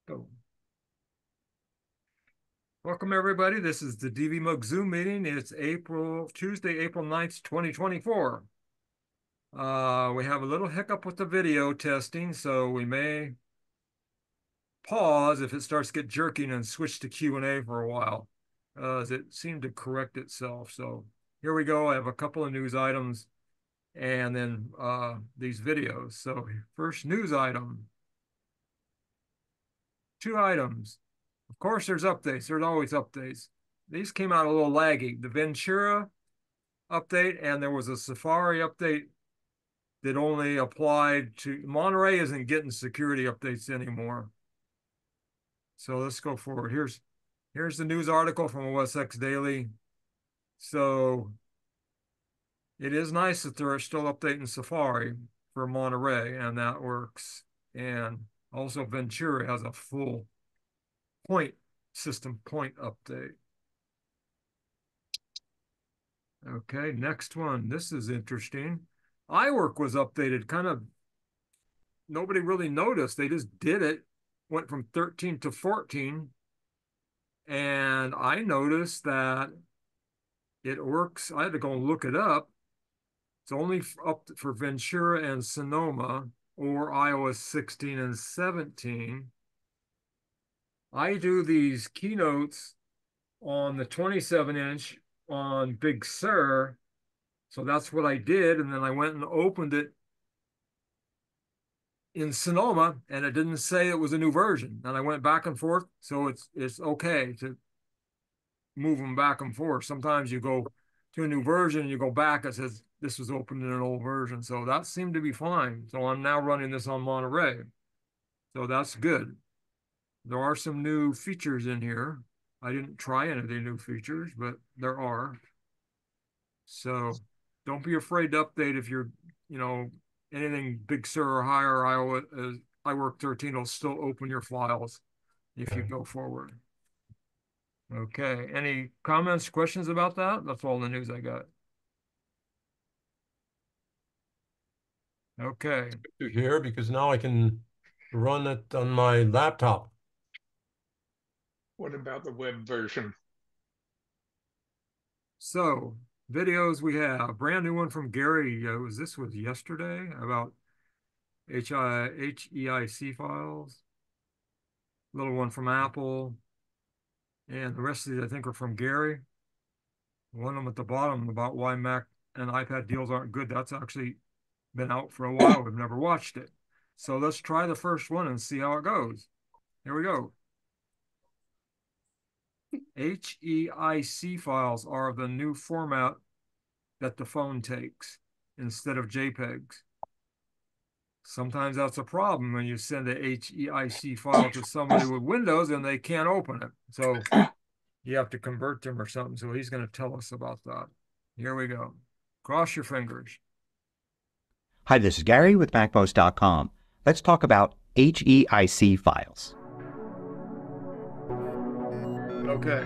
Go. Welcome everybody. This is the DVMUG Zoom meeting. It's Tuesday, April 9th, 2024. We have a little hiccup with the video testing, so we may pause if it starts to get jerking and switch to Q&A for a while, as it seemed to correct itself. So here we go. I have a couple of news items and then these videos. So first news item, two items. Of course, there's updates. There's always updates. These came out a little laggy. The Ventura update, and there was a Safari update that only applied to Monterey. Isn't getting security updates anymore. So let's go forward. Here's the news article from OSX Daily. So it is nice that they're still updating Safari for Monterey, and that works. And also Ventura has a full system point update. Okay, next one. This is interesting. iWork was updated. Kind of nobody really noticed. They just did it. Went from 13 to 14. And I noticed that it works. I had to go and look it up. It's only up for Ventura and Sonoma or iOS 16 and 17. I do these keynotes on the 27-inch on Big Sur. So that's what I did. And then I went and opened it in Sonoma, and it didn't say it was a new version. And I went back and forth. So it's okay to move them back and forth. Sometimes you go to a new version and you go back, it says this was opened in an old version. So that seemed to be fine. So I'm now running this on Monterey. So that's good. There are some new features in here. I didn't try any of the new features, but there are. So don't be afraid to update if you're, anything Big Sur or higher. iWork 13 will still open your files if you go forward. Okay. Any comments, questions about that? That's all the news I got. Okay. To hear because now I can run it on my laptop. What about the web version? So videos we have a brand new one from Gary. Was yesterday about HEIC files? Little one from Apple, and the rest of these I think are from Gary. One of them at the bottom about why Mac and iPad deals aren't good. That's actually been out for a while. We've never watched it. So let's try the first one and see how it goes. Here we go. HEIC files are the new format that the phone takes instead of JPEGs. Sometimes that's a problem when you send a HEIC file to somebody with Windows and they can't open it. So you have to convert them or something. So he's going to tell us about that. Here we go. Cross your fingers. Hi, this is Gary with MacMost.com. Let's talk about HEIC files. Okay.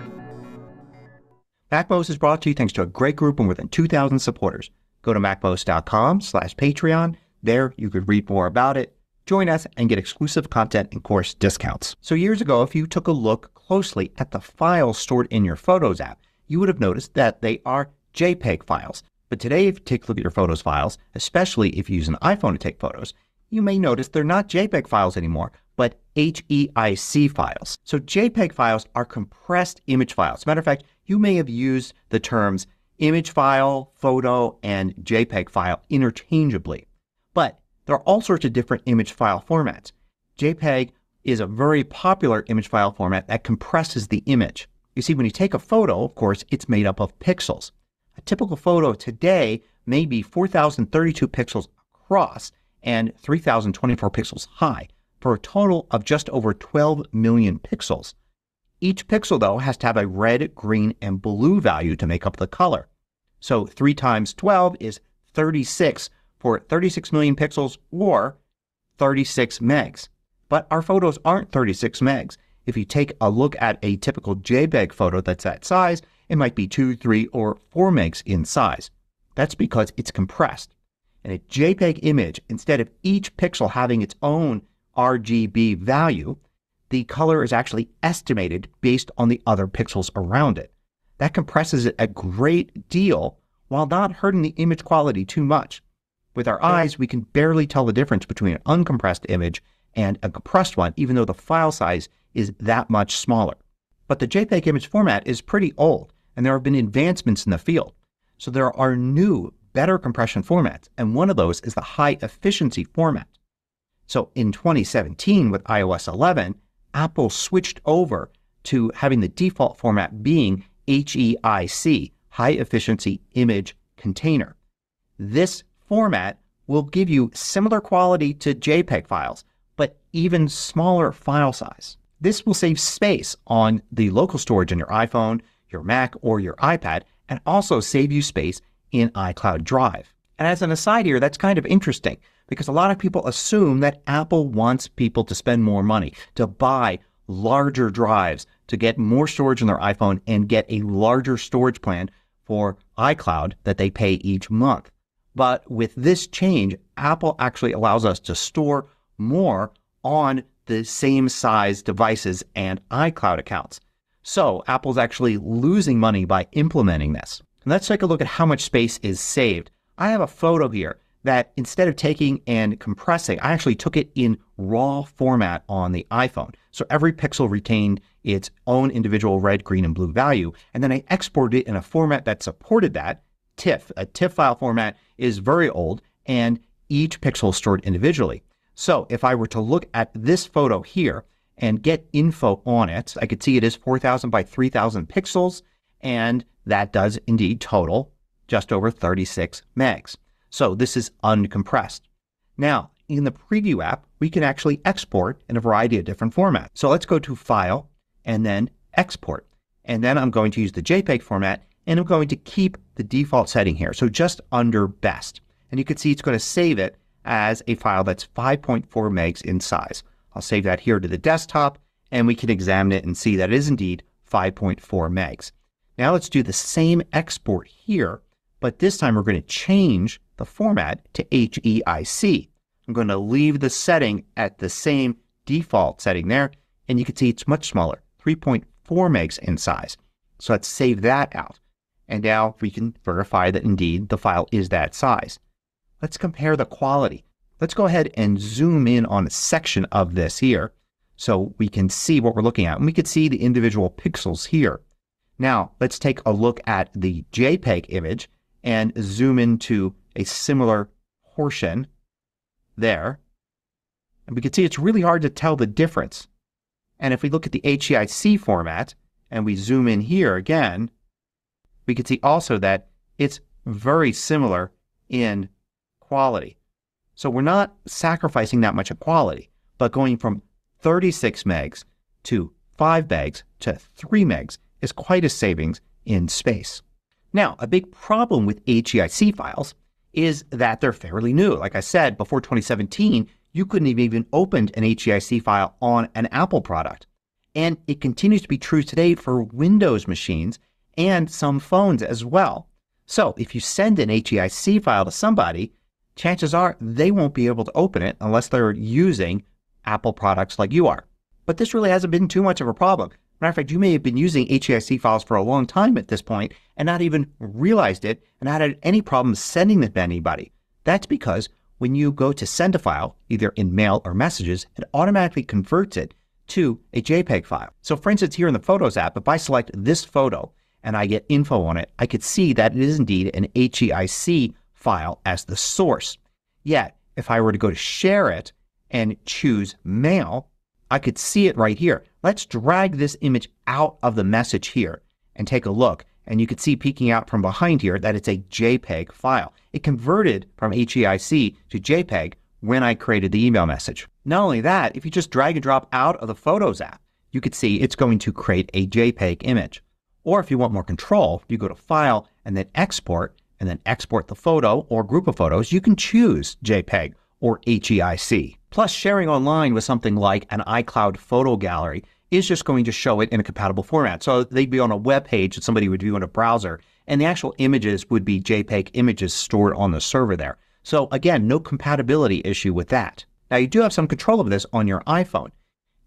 MacMost is brought to you thanks to a great group of more than 2,000 supporters. Go to MacMost.com/Patreon. There you could read more about it, join us, and get exclusive content and course discounts. So years ago, if you took a look closely at the files stored in your Photos app, you would have noticed that they are JPEG files. But today, if you take a look at your Photos files, especially if you use an iPhone to take photos, you may notice they're not JPEG files anymore, but HEIC files. So JPEG files are compressed image files. As a matter of fact, you may have used the terms image file, photo, and JPEG file interchangeably. But there are all sorts of different image file formats. JPEG is a very popular image file format that compresses the image. You see, when you take a photo, of course, it's made up of pixels. A typical photo today may be 4,032 pixels across and 3,024 pixels high for a total of just over 12 million pixels. Each pixel, though, has to have a red, green, and blue value to make up the color. So 3 times 12 is 36 for 36 million pixels or 36 megs. But our photos aren't 36 megs. If you take a look at a typical JPEG photo that's that size, it might be 2, 3, or 4 megs in size. That's because it's compressed. In a JPEG image, instead of each pixel having its own RGB value, the color is actually estimated based on the other pixels around it. That compresses it a great deal while not hurting the image quality too much. With our eyes, we can barely tell the difference between an uncompressed image and a compressed one, even though the file size is that much smaller. But the JPEG image format is pretty old, and there have been advancements in the field. So there are new, better compression formats, and one of those is the high efficiency format. So in 2017 with iOS 11, Apple switched over to having the default format being HEIC, High Efficiency Image Container. This format will give you similar quality to JPEG files, but even smaller file size. This will save space on the local storage in your iPhone, your Mac, or your iPad, and also save you space in iCloud Drive. And as an aside here, that's kind of interesting because a lot of people assume that Apple wants people to spend more money, to buy larger drives, to get more storage in their iPhone and get a larger storage plan for iCloud that they pay each month. But with this change, Apple actually allows us to store more on the same size devices and iCloud accounts. So Apple's actually losing money by implementing this. And let's take a look at how much space is saved. I have a photo here that instead of taking and compressing, I actually took it in raw format on the iPhone. So every pixel retained its own individual red, green, and blue value. And then I exported it in a format that supported that, TIFF. A TIFF file format is very old and each pixel is stored individually. So if I were to look at this photo here and get info on it, I could see it is 4,000 by 3,000 pixels, and that does indeed total just over 36 megs. So this is uncompressed. Now, in the preview app, we can actually export in a variety of different formats. So let's go to File and then Export. And then I'm going to use the JPEG format, and I'm going to keep the default setting here. So just under Best. And you can see it's going to save it as a file that's 5.4 megs in size. I'll save that here to the desktop, and we can examine it and see that it is indeed 5.4 megs. Now let's do the same export here, but this time we're going to change the format to HEIC. I'm going to leave the setting at the same default setting there, and you can see it's much smaller, 3.4 megs in size. So let's save that out. And now we can verify that indeed the file is that size. Let's compare the quality. Let's go ahead and zoom in on a section of this here so we can see what we're looking at. And we can see the individual pixels here. Now let's take a look at the JPEG image and zoom into a similar portion there. And we can see it's really hard to tell the difference. And if we look at the HEIC format and we zoom in here again, we can see also that it's very similar in quality. So we're not sacrificing that much of quality, but going from 36 megs to 5 megs to 3 megs is quite a savings in space. Now, a big problem with HEIC files is that they're fairly new. Like I said, before 2017, you couldn't have even opened an HEIC file on an Apple product. And it continues to be true today for Windows machines and some phones as well. So if you send an HEIC file to somebody, chances are they won't be able to open it unless they're using Apple products like you are. But this really hasn't been too much of a problem. Matter of fact, you may have been using HEIC files for a long time at this point and not even realized it and not had any problem sending them to anybody. That's because when you go to send a file, either in mail or messages, it automatically converts it to a JPEG file. So for instance, here in the Photos app, if I select this photo and I get info on it, I could see that it is indeed an HEIC file as the source. Yet, if I were to go to share it and choose mail, I could see it right here. Let's drag this image out of the message here and take a look. And you can see peeking out from behind here that it's a JPEG file. It converted from HEIC to JPEG when I created the email message. Not only that, if you just drag and drop out of the Photos app, you can see it's going to create a JPEG image. Or if you want more control, you go to File and then Export the photo or group of photos. You can choose JPEG or HEIC. Plus, sharing online with something like an iCloud photo gallery is just going to show it in a compatible format. So they'd be on a web page that somebody would view in a browser, and the actual images would be JPEG images stored on the server there. So again, no compatibility issue with that. Now you do have some control of this on your iPhone.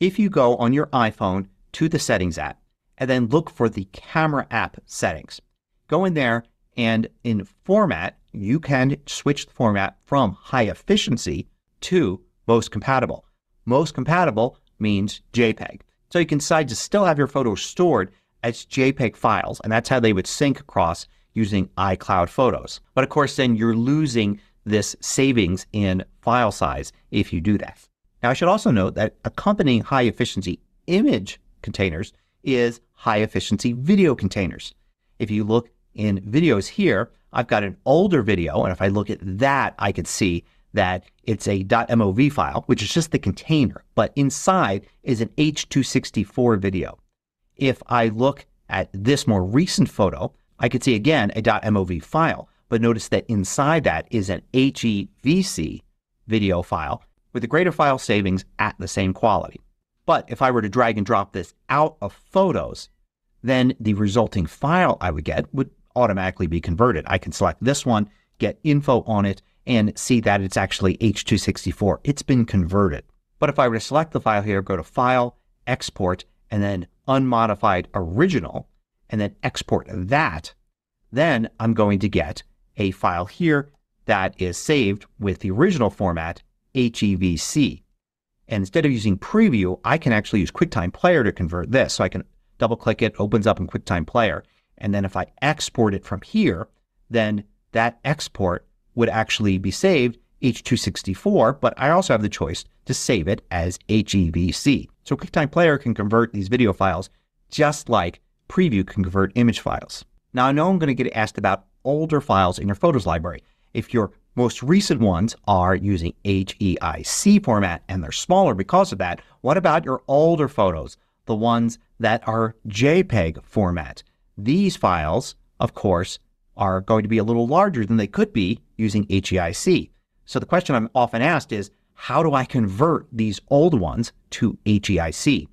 If you go on your iPhone to the Settings app and then look for the Camera app settings, go in there and in Format, you can switch the format from High Efficiency to Most Compatible. Most Compatible means JPEG. So you can decide to still have your photos stored as JPEG files, and that's how they would sync across using iCloud Photos. But of course then you're losing this savings in file size if you do that. Now I should also note that accompanying high efficiency image containers is high efficiency video containers. If you look in videos here, I've got an older video, and if I look at that I could see that it's a .mov file, which is just the container, but inside is an H.264 video. If I look at this more recent photo, I could see again a .mov file, but notice that inside that is an HEVC video file with a greater file savings at the same quality. But if I were to drag and drop this out of Photos, then the resulting file I would get would automatically be converted. I can select this one, get info on it, and see that it's actually H.264. It's been converted. But if I were to select the file here, go to File, Export, and then Unmodified Original, and then export that, then I'm going to get a file here that is saved with the original format, HEVC. And instead of using Preview, I can actually use QuickTime Player to convert this. So I can double click it, opens up in QuickTime Player. And then if I export it from here, then that export would actually be saved H.264, but I also have the choice to save it as HEVC. So QuickTime Player can convert these video files just like Preview can convert image files. Now I know I'm going to get asked about older files in your Photos library. If your most recent ones are using HEIC format and they're smaller because of that, what about your older photos, the ones that are JPEG format? These files, of course, are going to be a little larger than they could be using HEIC. So the question I'm often asked is, how do I convert these old ones to HEIC?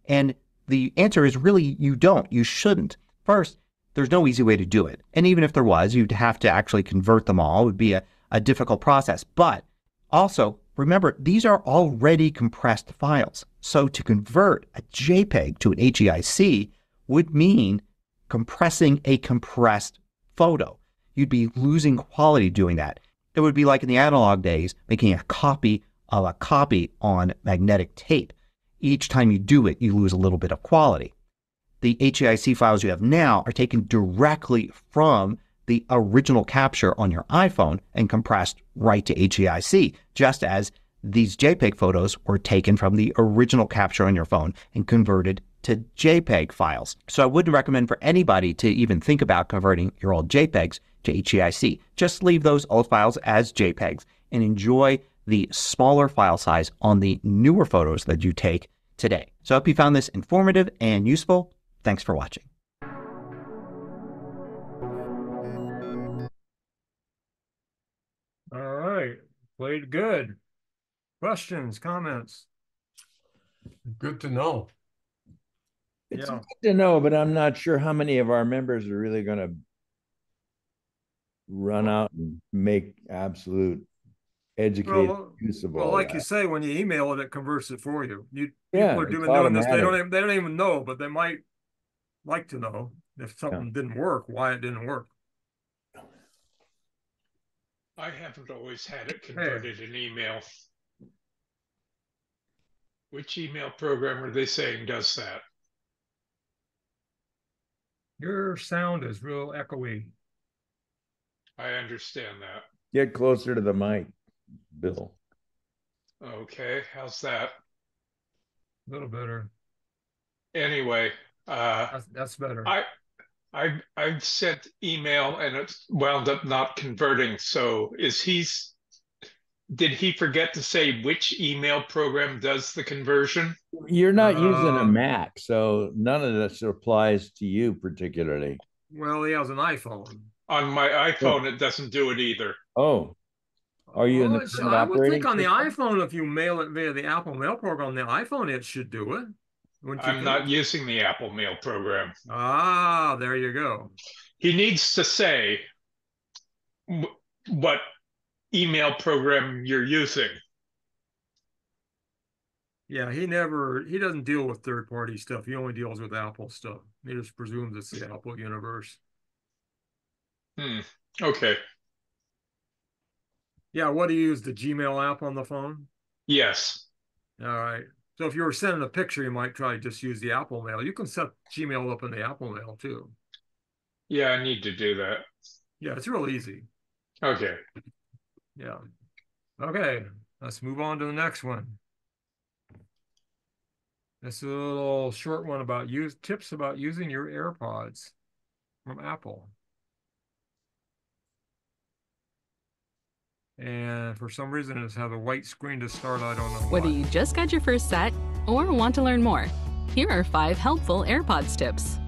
And the answer is really you don't. You shouldn't. First, there's no easy way to do it. And even if there was, you'd have to actually convert them all. It would be a difficult process. But also, remember, these are already compressed files. So to convert a JPEG to an HEIC would mean compressing a compressed photo. You'd be losing quality doing that. It would be like in the analog days making a copy of a copy on magnetic tape. Each time you do it, you lose a little bit of quality. The HEIC files you have now are taken directly from the original capture on your iPhone and compressed right to HEIC, just as these JPEG photos were taken from the original capture on your phone and converted to JPEG files. So I wouldn't recommend for anybody to even think about converting your old JPEGs to HEIC. Just leave those old files as JPEGs and enjoy the smaller file size on the newer photos that you take today. So I hope you found this informative and useful. Thanks for watching. All right. Played good. Questions, comments? Good to know. It's Yeah. good to know, but I'm not sure how many of our members are really going to run out and make absolute educated use of Well, all like that. you say, when you email it, it converts it for you. Yeah, People are it's doing this. They automatic. don't even know, but they might like to know if something didn't work, why it didn't work. I haven't always had it converted in email. Which email program are they saying does that? Your sound is real echoey. I understand that. Get closer to the mic, Bill. Okay, how's that? A little better. Anyway, That's better. I've sent email and it's wound up not converting. So did he forget to say which email program does the conversion? You're not using a Mac, so none of this applies to you particularly. Well, he has an iPhone. On my iPhone, it doesn't do it either. Oh, are you in the current I would think operating on the system? iPhone, if you mail it via the Apple Mail program on the iPhone, it should do it. I'm not using the Apple Mail program. Ah, there you go. He needs to say what email program you're using. Yeah, he doesn't deal with third-party stuff. He only deals with Apple stuff. He just presumes it's the Apple universe. Hmm. Okay. Yeah, what do you use, the Gmail app on the phone? Yes. All right. So if you were sending a picture, you might try to just use the Apple Mail. You can set Gmail up in the Apple Mail too. Yeah, I need to do that. Yeah, it's real easy. Okay. Yeah. Okay, let's move on to the next one. This is a little short one about tips about using your AirPods from Apple. And for some reason, it's has a white screen to start. I don't know Whether why. you just got your first set or want to learn more, here are 5 helpful AirPods tips.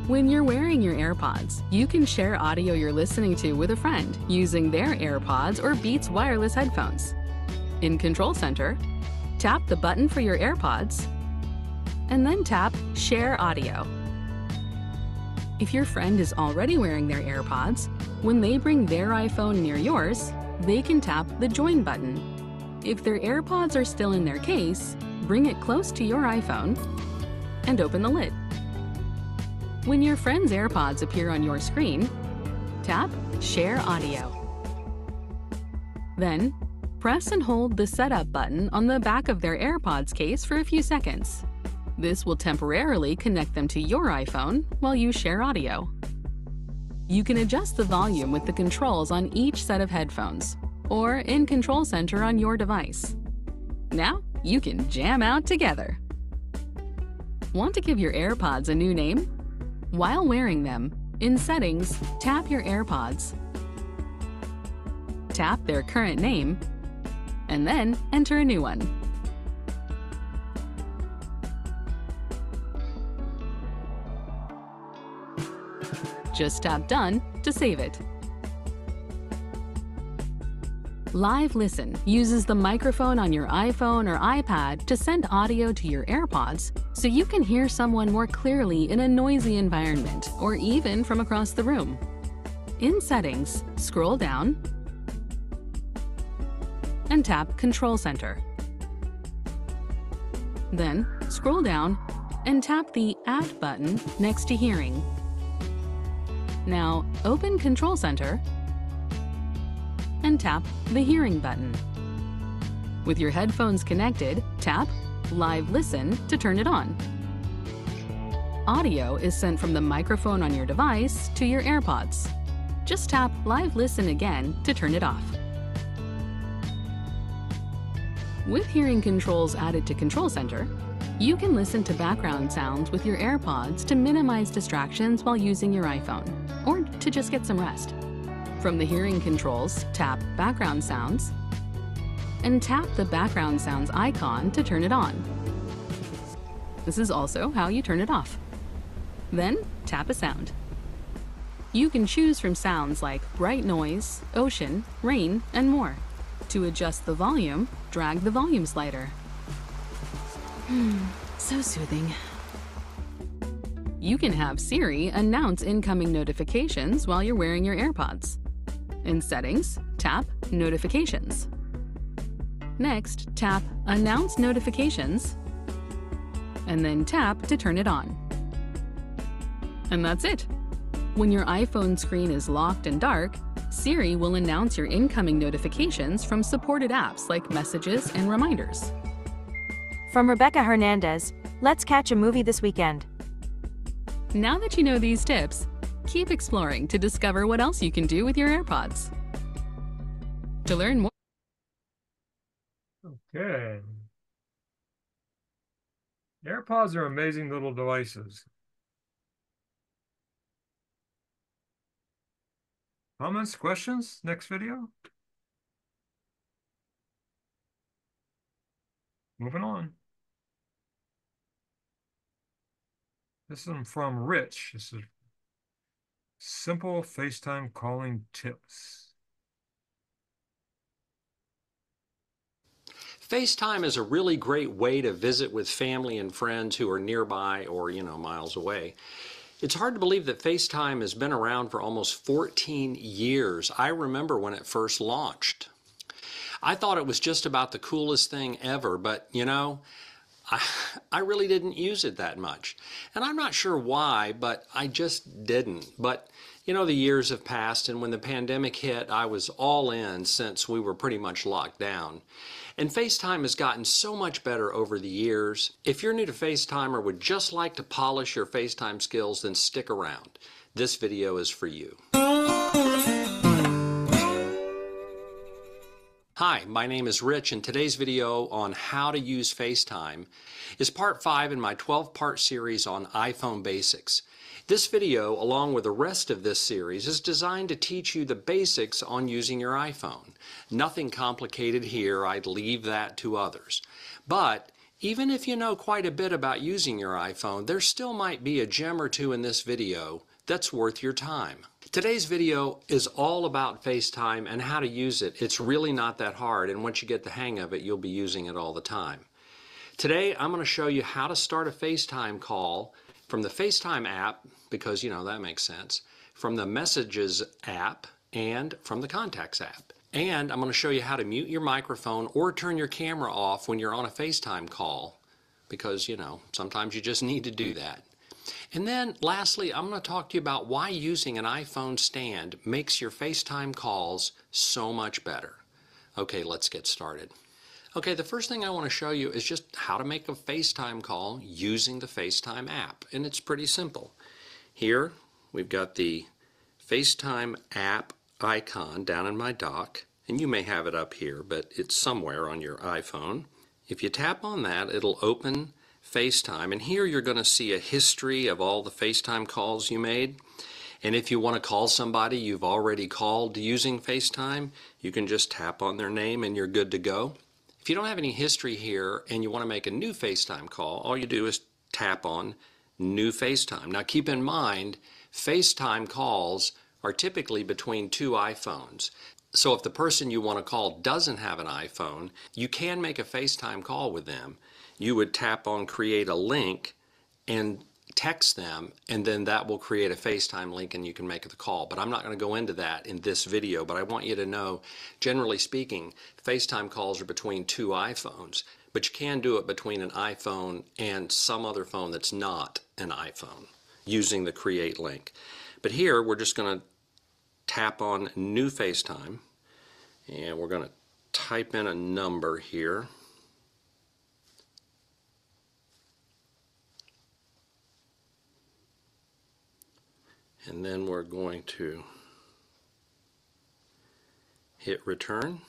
When you're wearing your AirPods, you can share audio you're listening to with a friend using their AirPods or Beats wireless headphones. In Control Center, tap the button for your AirPods, and then tap Share Audio. If your friend is already wearing their AirPods, when they bring their iPhone near yours, they can tap the Join button. If their AirPods are still in their case, bring it close to your iPhone and open the lid. When your friend's AirPods appear on your screen, tap Share Audio. Then, press and hold the Setup button on the back of their AirPods case for a few seconds. This will temporarily connect them to your iPhone while you share audio. You can adjust the volume with the controls on each set of headphones or in Control Center on your device. Now, you can jam out together. Want to give your AirPods a new name? While wearing them, in Settings, tap your AirPods. Tap their current name, and then enter a new one. Just tap Done to save it. Live Listen uses the microphone on your iPhone or iPad to send audio to your AirPods so you can hear someone more clearly in a noisy environment or even from across the room. In Settings, scroll down and tap Control Center. Then scroll down and tap the Add button next to Hearing. Now open Control Center and tap the Hearing button. With your headphones connected, tap Live Listen to turn it on. Audio is sent from the microphone on your device to your AirPods. Just tap Live Listen again to turn it off. With hearing controls added to Control Center, you can listen to background sounds with your AirPods to minimize distractions while using your iPhone, or to just get some rest. From the hearing controls, tap Background Sounds, and tap the background sounds icon to turn it on. This is also how you turn it off. Then tap a sound. You can choose from sounds like bright noise, ocean, rain, and more. To adjust the volume, drag the volume slider. So soothing. You can have Siri announce incoming notifications while you're wearing your AirPods. In Settings, tap Notifications. Next, tap Announce Notifications, and then tap to turn it on. And that's it. When your iPhone screen is locked and dark, Siri will announce your incoming notifications from supported apps like Messages and Reminders. From Rebecca Hernandez, let's catch a movie this weekend. Now that you know these tips, keep exploring to discover what else you can do with your AirPods. To learn more. Okay. AirPods are amazing little devices. Comments, questions? Next video? Moving on. This is from Rich. This is simple FaceTime calling tips. FaceTime is a really great way to visit with family and friends who are nearby or, miles away. It's hard to believe that FaceTime has been around for almost 14 years. I remember when it first launched. I thought it was just about the coolest thing ever, but you know, I really didn't use it that much. And I'm not sure why, but I just didn't. But you know, the years have passed, and when the pandemic hit, I was all in since we were pretty much locked down. And FaceTime has gotten so much better over the years. If you're new to FaceTime or would just like to polish your FaceTime skills, then stick around. This video is for you. Hi, my name is Rich, and today's video on how to use FaceTime is part 5 in my 12-part series on iPhone basics. This video, along with the rest of this series, is designed to teach you the basics on using your iPhone. Nothing complicated here, I'd leave that to others. But even if you know quite a bit about using your iPhone, there still might be a gem or two in this video that's worth your time. Today's video is all about FaceTime and how to use it. It's really not that hard, and once you get the hang of it, you'll be using it all the time. Today, I'm going to show you how to start a FaceTime call from the FaceTime app, because you know that makes sense, from the Messages app, and from the Contacts app. And I'm going to show you how to mute your microphone or turn your camera off when you're on a FaceTime call, because you know, sometimes you just need to do that. And then lastly, I'm going to talk to you about why using an iPhone stand makes your FaceTime calls so much better. Okay, let's get started. Okay, the first thing I want to show you is just how to make a FaceTime call using the FaceTime app. And it's pretty simple. Here, we've got the FaceTime app icon down in my dock. And you may have it up here, but it's somewhere on your iPhone. If you tap on that, it'll open FaceTime, and here you're going to see a history of all the FaceTime calls you made. And if you want to call somebody you've already called using FaceTime, you can just tap on their name and you're good to go. If you don't have any history here and you want to make a new FaceTime call, all you do is tap on New FaceTime. Now keep in mind, FaceTime calls are typically between two iPhones. So if the person you want to call doesn't have an iPhone, you can make a FaceTime call with them. You would tap on Create a Link and text them, and then that will create a FaceTime link and you can make the call. But I'm not going to go into that in this video, but I want you to know, generally speaking, FaceTime calls are between two iPhones, but you can do it between an iPhone and some other phone that's not an iPhone using the Create link. But here we're just going to tap on New FaceTime, and we're going to type in a number here. And then we're going to hit return,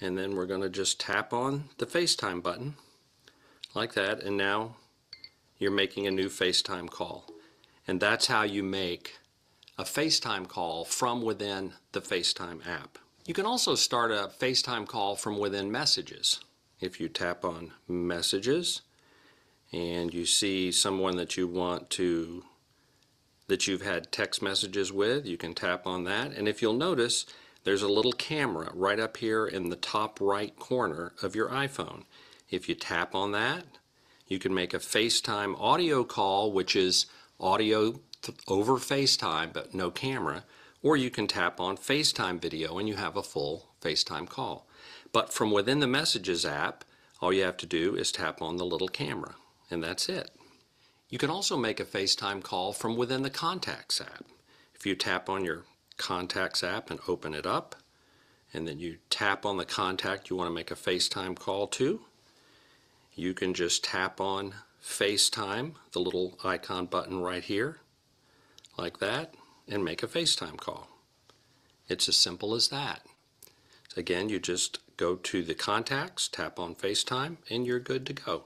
and then we're going to just tap on the FaceTime button like that, and now you're making a new FaceTime call. And that's how you make a FaceTime call from within the FaceTime app. You can also start a FaceTime call from within Messages. If you tap on Messages and you see someone that you want to that you've had text messages with, you can tap on that, and if you'll notice, there's a little camera right up here in the top right corner of your iPhone. If you tap on that, you can make a FaceTime audio call, which is audio over FaceTime but no camera, or you can tap on FaceTime video and you have a full FaceTime call. But from within the Messages app, all you have to do is tap on the little camera, and that's it. You can also make a FaceTime call from within the Contacts app. If you tap on your Contacts app and open it up, and then you tap on the contact you want to make a FaceTime call to, you can just tap on FaceTime, the little icon button right here, like that, and make a FaceTime call. It's as simple as that. Again, you just go to the Contacts, tap on FaceTime, and you're good to go.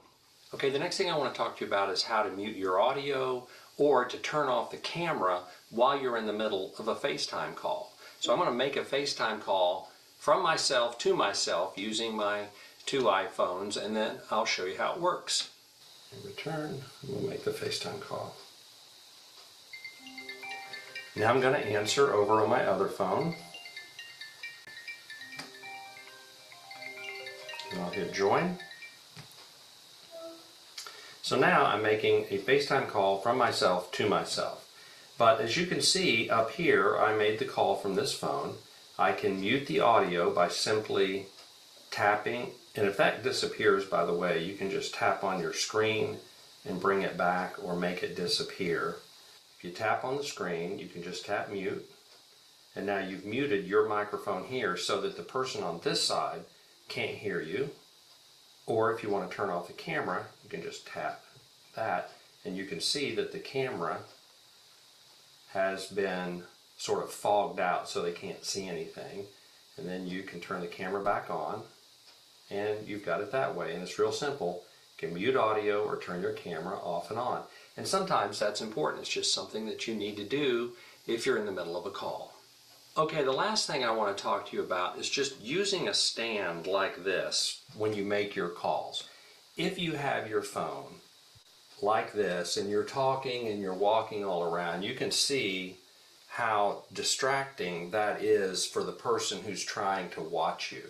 Okay, the next thing I want to talk to you about is how to mute your audio or to turn off the camera while you're in the middle of a FaceTime call. So I'm going to make a FaceTime call from myself to myself using my two iPhones, and then I'll show you how it works. In return, we'll make the FaceTime call. Now I'm going to answer over on my other phone. And I'll hit join. So now I'm making a FaceTime call from myself to myself. But as you can see up here, I made the call from this phone. I can mute the audio by simply tapping, and if that disappears, by the way, you can just tap on your screen and bring it back or make it disappear. If you tap on the screen, you can just tap mute, and now you've muted your microphone here so that the person on this side can't hear you. Or if you want to turn off the camera, you can just tap that, and you can see that the camera has been sort of fogged out so they can't see anything. And then you can turn the camera back on, and you've got it that way. And it's real simple. You can mute audio or turn your camera off and on. And sometimes that's important. It's just something that you need to do if you're in the middle of a call. Okay, the last thing I want to talk to you about is just using a stand like this when you make your calls. If you have your phone like this and you're talking and you're walking all around, you can see how distracting that is for the person who's trying to watch you.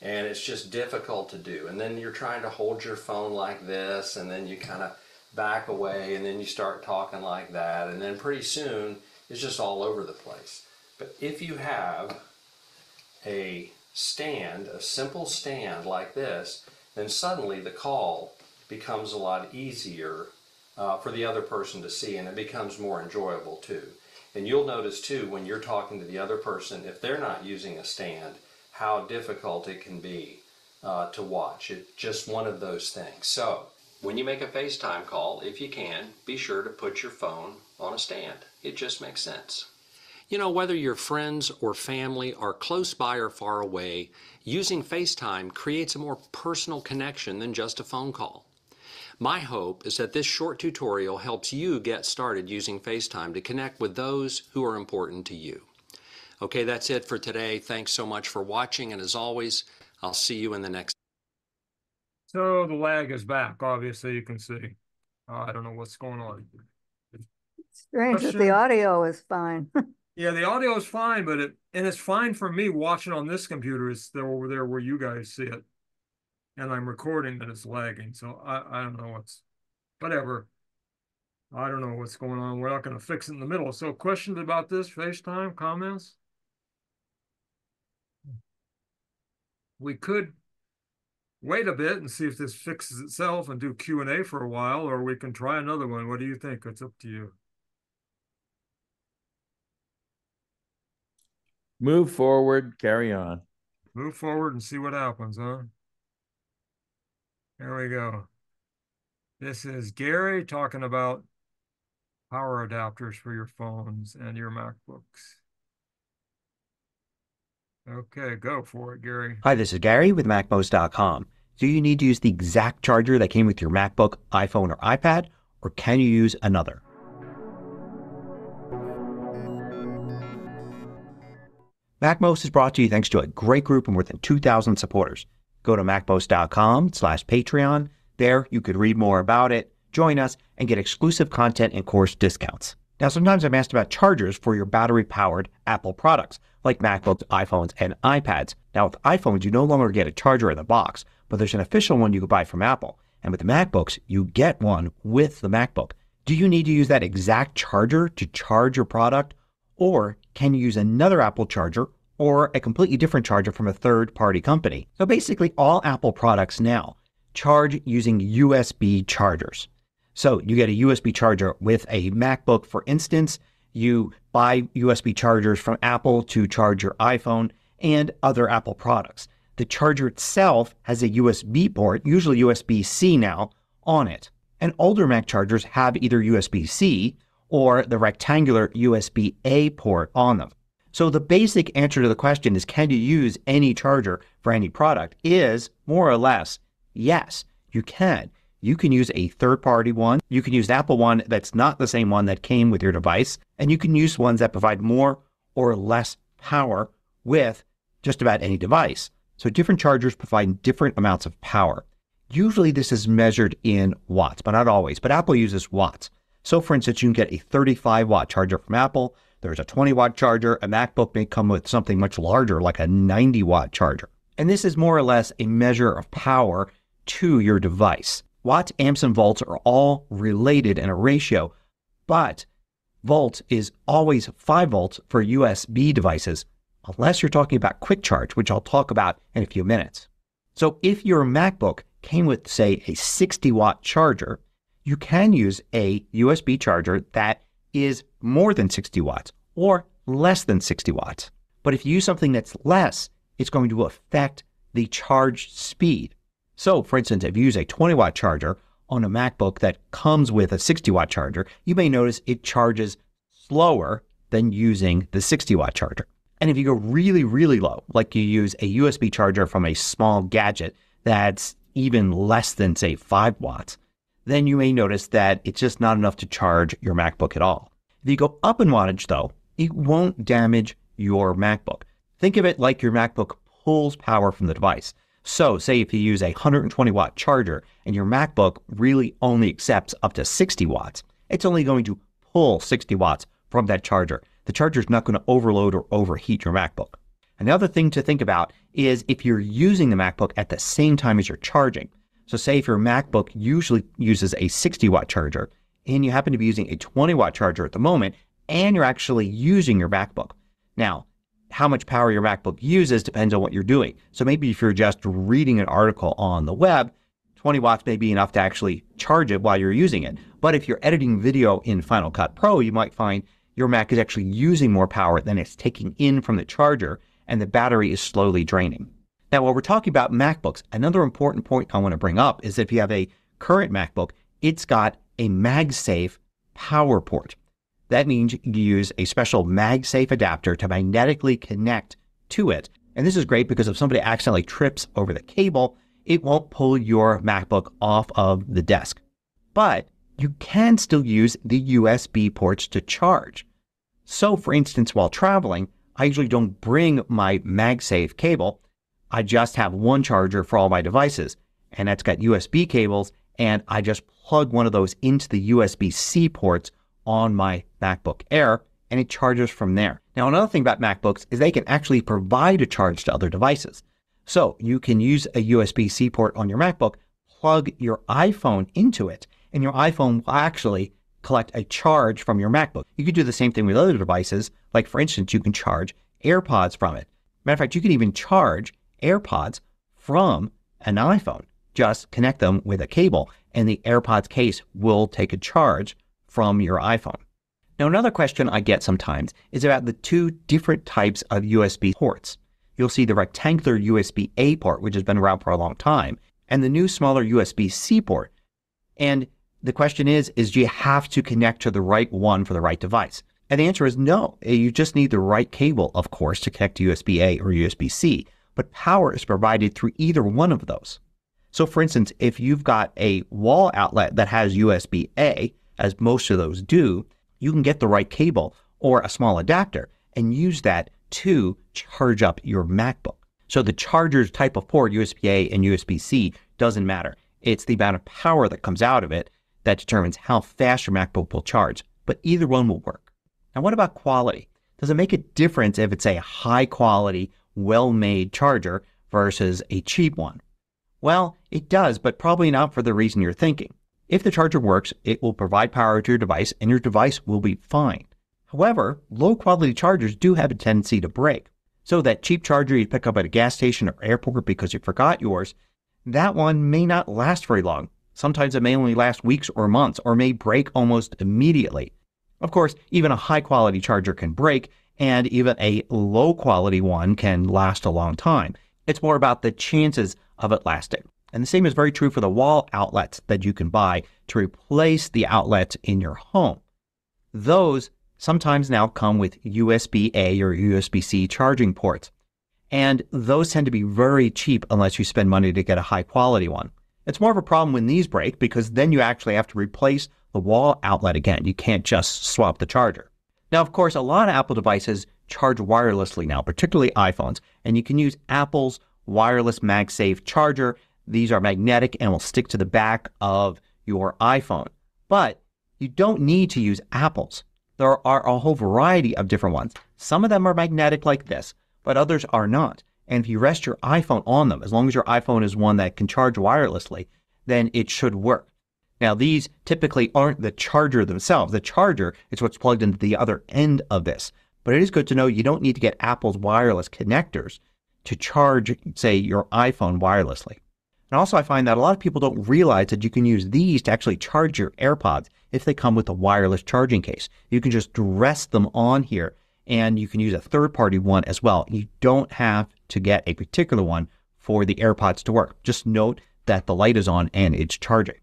And it's just difficult to do. And then you're trying to hold your phone like this, and then you kind of back away, and then you start talking like that, and then pretty soon it's just all over the place. But if you have a stand, a simple stand like this, then suddenly the call becomes a lot easier for the other person to see, and it becomes more enjoyable too. And you'll notice too, when you're talking to the other person, if they're not using a stand, how difficult it can be to watch. It's just one of those things. So when you make a FaceTime call, if you can, be sure to put your phone on a stand. It just makes sense. You know, whether your friends or family are close by or far away, using FaceTime creates a more personal connection than just a phone call. My hope is that this short tutorial helps you get started using FaceTime to connect with those who are important to you. Okay, that's it for today. Thanks so much for watching, and as always, I'll see you in the next. So the lag is back, obviously you can see. I don't know what's going on. Strange that Question? the audio is fine. Yeah, the audio is fine, but it's fine for me watching on this computer. It's still over there where you guys see it. And I'm recording that it's lagging. So I don't know whatever. I don't know what's going on. We're not going to fix it in the middle. So questions about this, FaceTime, comments? We could wait a bit and see if this fixes itself and do Q&A for a while, or we can try another one. What do you think? It's up to you. Move forward, carry on. Move forward and see what happens, huh? There we go. This is Gary talking about power adapters for your phones and your MacBooks. Okay, go for it, Gary. Hi, this is Gary with MacMost.com. Do you need to use the exact charger that came with your MacBook, iPhone, or iPad, or can you use another? MacMost is brought to you thanks to a great group of more than 2,000 supporters. Go to MacMost.com/Patreon. There you could read more about it, join us, and get exclusive content and course discounts. Now, sometimes I'm asked about chargers for your battery-powered Apple products, like MacBooks, iPhones, and iPads. Now, with iPhones, you no longer get a charger in the box, but there's an official one you can buy from Apple. And with the MacBooks, you get one with the MacBook. Do you need to use that exact charger to charge your product? Or can you use another Apple charger or a completely different charger from a third-party company? So basically, all Apple products now charge using USB chargers. So you get a USB charger with a MacBook, for instance. You buy USB chargers from Apple to charge your iPhone and other Apple products. The charger itself has a USB port, usually USB-C now, on it. And older Mac chargers have either USB-C or the rectangular USB-A port on them. So the basic answer to the question is, can you use any charger for any product, is more or less yes, you can. You can use a third-party one. You can use an Apple one that's not the same one that came with your device. And you can use ones that provide more or less power with just about any device. So different chargers provide different amounts of power. Usually this is measured in watts, but not always. But Apple uses watts. So for instance, you can get a 35-watt charger from Apple. There's a 20-watt charger. A MacBook may come with something much larger, like a 90-watt charger. And this is more or less a measure of power to your device. Watts, amps, and volts are all related in a ratio, but volts is always 5 volts for USB devices, unless you're talking about quick charge, which I'll talk about in a few minutes. So if your MacBook came with, say, a 60-watt charger, you can use a USB charger that is more than 60 watts or less than 60 watts. But if you use something that's less, it's going to affect the charge speed. So, for instance, if you use a 20-watt charger on a MacBook that comes with a 60-watt charger, you may notice it charges slower than using the 60-watt charger. And if you go really, really low, like you use a USB charger from a small gadget that's even less than, say, 5 watts, then you may notice that it's just not enough to charge your MacBook at all. If you go up in wattage, though, it won't damage your MacBook. Think of it like your MacBook pulls power from the device. So say if you use a 120-watt charger and your MacBook really only accepts up to 60 watts, it's only going to pull 60 watts from that charger. The charger is not going to overload or overheat your MacBook. Another thing to think about is if you're using the MacBook at the same time as you're charging. So say if your MacBook usually uses a 60-watt charger and you happen to be using a 20-watt charger at the moment and you're actually using your MacBook. Now, how much power your MacBook uses depends on what you're doing. So maybe if you're just reading an article on the web, 20 watts may be enough to actually charge it while you're using it. But if you're editing video in Final Cut Pro, you might find your Mac is actually using more power than it's taking in from the charger and the battery is slowly draining. Now, while we're talking about MacBooks, another important point I want to bring up is that if you have a current MacBook, it's got a MagSafe power port. That means you use a special MagSafe adapter to magnetically connect to it. And this is great because if somebody accidentally trips over the cable, it won't pull your MacBook off of the desk. But you can still use the USB ports to charge. So for instance, while traveling, I usually don't bring my MagSafe cable. I just have one charger for all my devices, and that's got USB cables, and I just plug one of those into the USB-C ports on my MacBook Air, and it charges from there. Now, another thing about MacBooks is they can actually provide a charge to other devices. So you can use a USB-C port on your MacBook, plug your iPhone into it, and your iPhone will actually collect a charge from your MacBook. You could do the same thing with other devices. Like for instance, you can charge AirPods from it. Matter of fact, you can even charge AirPods from an iPhone. Just connect them with a cable and the AirPods case will take a charge from your iPhone. Now, another question I get sometimes is about the two different types of USB ports. You'll see the rectangular USB-A port, which has been around for a long time, and the new smaller USB-C port. And the question is do you have to connect to the right one for the right device? And the answer is no. You just need the right cable, of course, to connect to USB-A or USB-C. But power is provided through either one of those. So for instance, if you've got a wall outlet that has USB-A, as most of those do, you can get the right cable or a small adapter and use that to charge up your MacBook. So the charger's type of port, USB-A and USB-C, doesn't matter. It's the amount of power that comes out of it that determines how fast your MacBook will charge. But either one will work. Now, what about quality? Does it make a difference if it's a high quality, well-made charger versus a cheap one? Well, it does, but probably not for the reason you're thinking. If the charger works, it will provide power to your device and your device will be fine. However, low quality chargers do have a tendency to break. So that cheap charger you pick up at a gas station or airport because you forgot yours, that one may not last very long. Sometimes it may only last weeks or months or may break almost immediately. Of course, even a high quality charger can break and even a low quality one can last a long time. It's more about the chances of it lasting. And the same is very true for the wall outlets that you can buy to replace the outlets in your home. Those sometimes now come with USB-A or USB-C charging ports. And those tend to be very cheap unless you spend money to get a high quality one. It's more of a problem when these break because then you actually have to replace the wall outlet again. You can't just swap the charger. Now, of course, a lot of Apple devices charge wirelessly now, particularly iPhones. And you can use Apple's wireless MagSafe charger. These are magnetic and will stick to the back of your iPhone. But you don't need to use Apple's. There are a whole variety of different ones. Some of them are magnetic like this, but others are not. And if you rest your iPhone on them, as long as your iPhone is one that can charge wirelessly, then it should work. Now, these typically aren't the charger themselves. The charger is what's plugged into the other end of this. But it is good to know you don't need to get Apple's wireless connectors to charge, say, your iPhone wirelessly. And also I find that a lot of people don't realize that you can use these to actually charge your AirPods if they come with a wireless charging case. You can just rest them on here and you can use a third-party one as well. You don't have to get a particular one for the AirPods to work. Just note that the light is on and it's charging.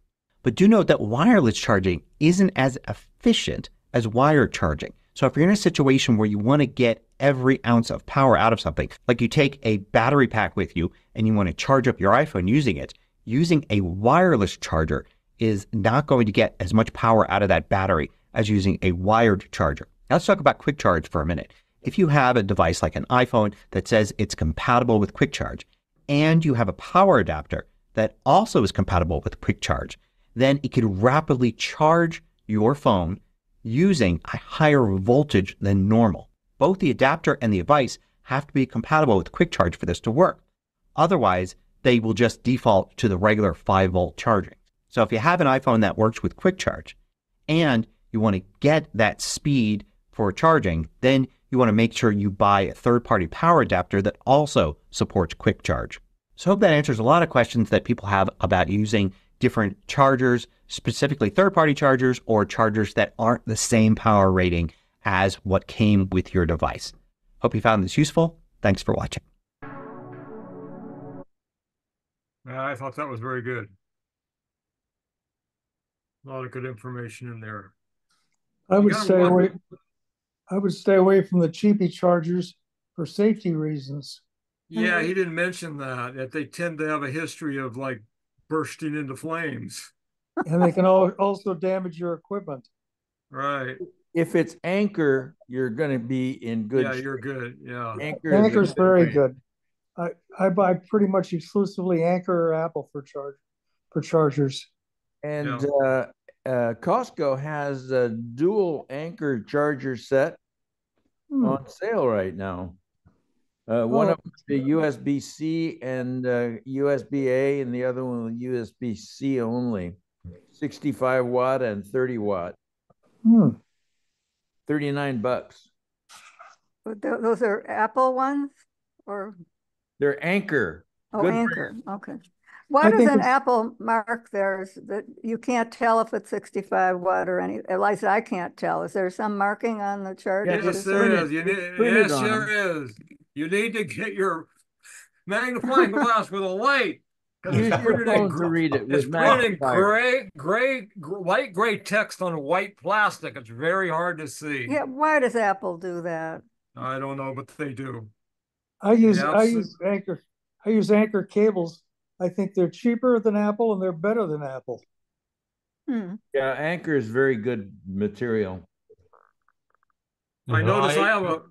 But do note that wireless charging isn't as efficient as wired charging. So if you're in a situation where you want to get every ounce of power out of something, like you take a battery pack with you and you want to charge up your iPhone using it, using a wireless charger is not going to get as much power out of that battery as using a wired charger. Now let's talk about quick charge for a minute. If you have a device like an iPhone that says it's compatible with quick charge and you have a power adapter that also is compatible with quick charge, then it could rapidly charge your phone using a higher voltage than normal. Both the adapter and the device have to be compatible with quick charge for this to work. Otherwise, they will just default to the regular 5-volt charging. So if you have an iPhone that works with quick charge and you want to get that speed for charging, then you want to make sure you buy a third-party power adapter that also supports quick charge. So I hope that answers a lot of questions that people have about using different chargers, specifically third-party chargers or chargers that aren't the same power rating as what came with your device. Hope you found this useful. Thanks for watching. I thought that was very good. A lot of good information in there. I would stay away. Wonder... I would stay away from the cheapy chargers for safety reasons. Yeah, he didn't mention that they tend to have a history of like bursting into flames. And they can also damage your equipment. Right. If it's Anchor, you're going to be in good shape. You're good. Yeah. Anchor's very good. I buy pretty much exclusively Anchor or Apple for chargers. And Costco has a dual Anchor charger set on sale right now. One of them is the USB-C and USB-A, and the other one USB-C only. 65 watt and 30 watt. $39. But those are Apple ones, or they're Anchor. Good Anchor. Okay. Why does an Apple mark theirs that you can't tell if it's 65 watt or any? At least I can't tell. Is there some marking on the chart? Yes, there is. Yes, there is. You need to get your magnifying glass with a light. Use your phone to read it. It's printing light gray text on white plastic. It's very hard to see. Yeah, why does Apple do that? I don't know, but they do. I use Anchor. I use Anchor cables. I think they're cheaper than Apple and they're better than Apple. Yeah, Anchor is very good material. I notice I have a.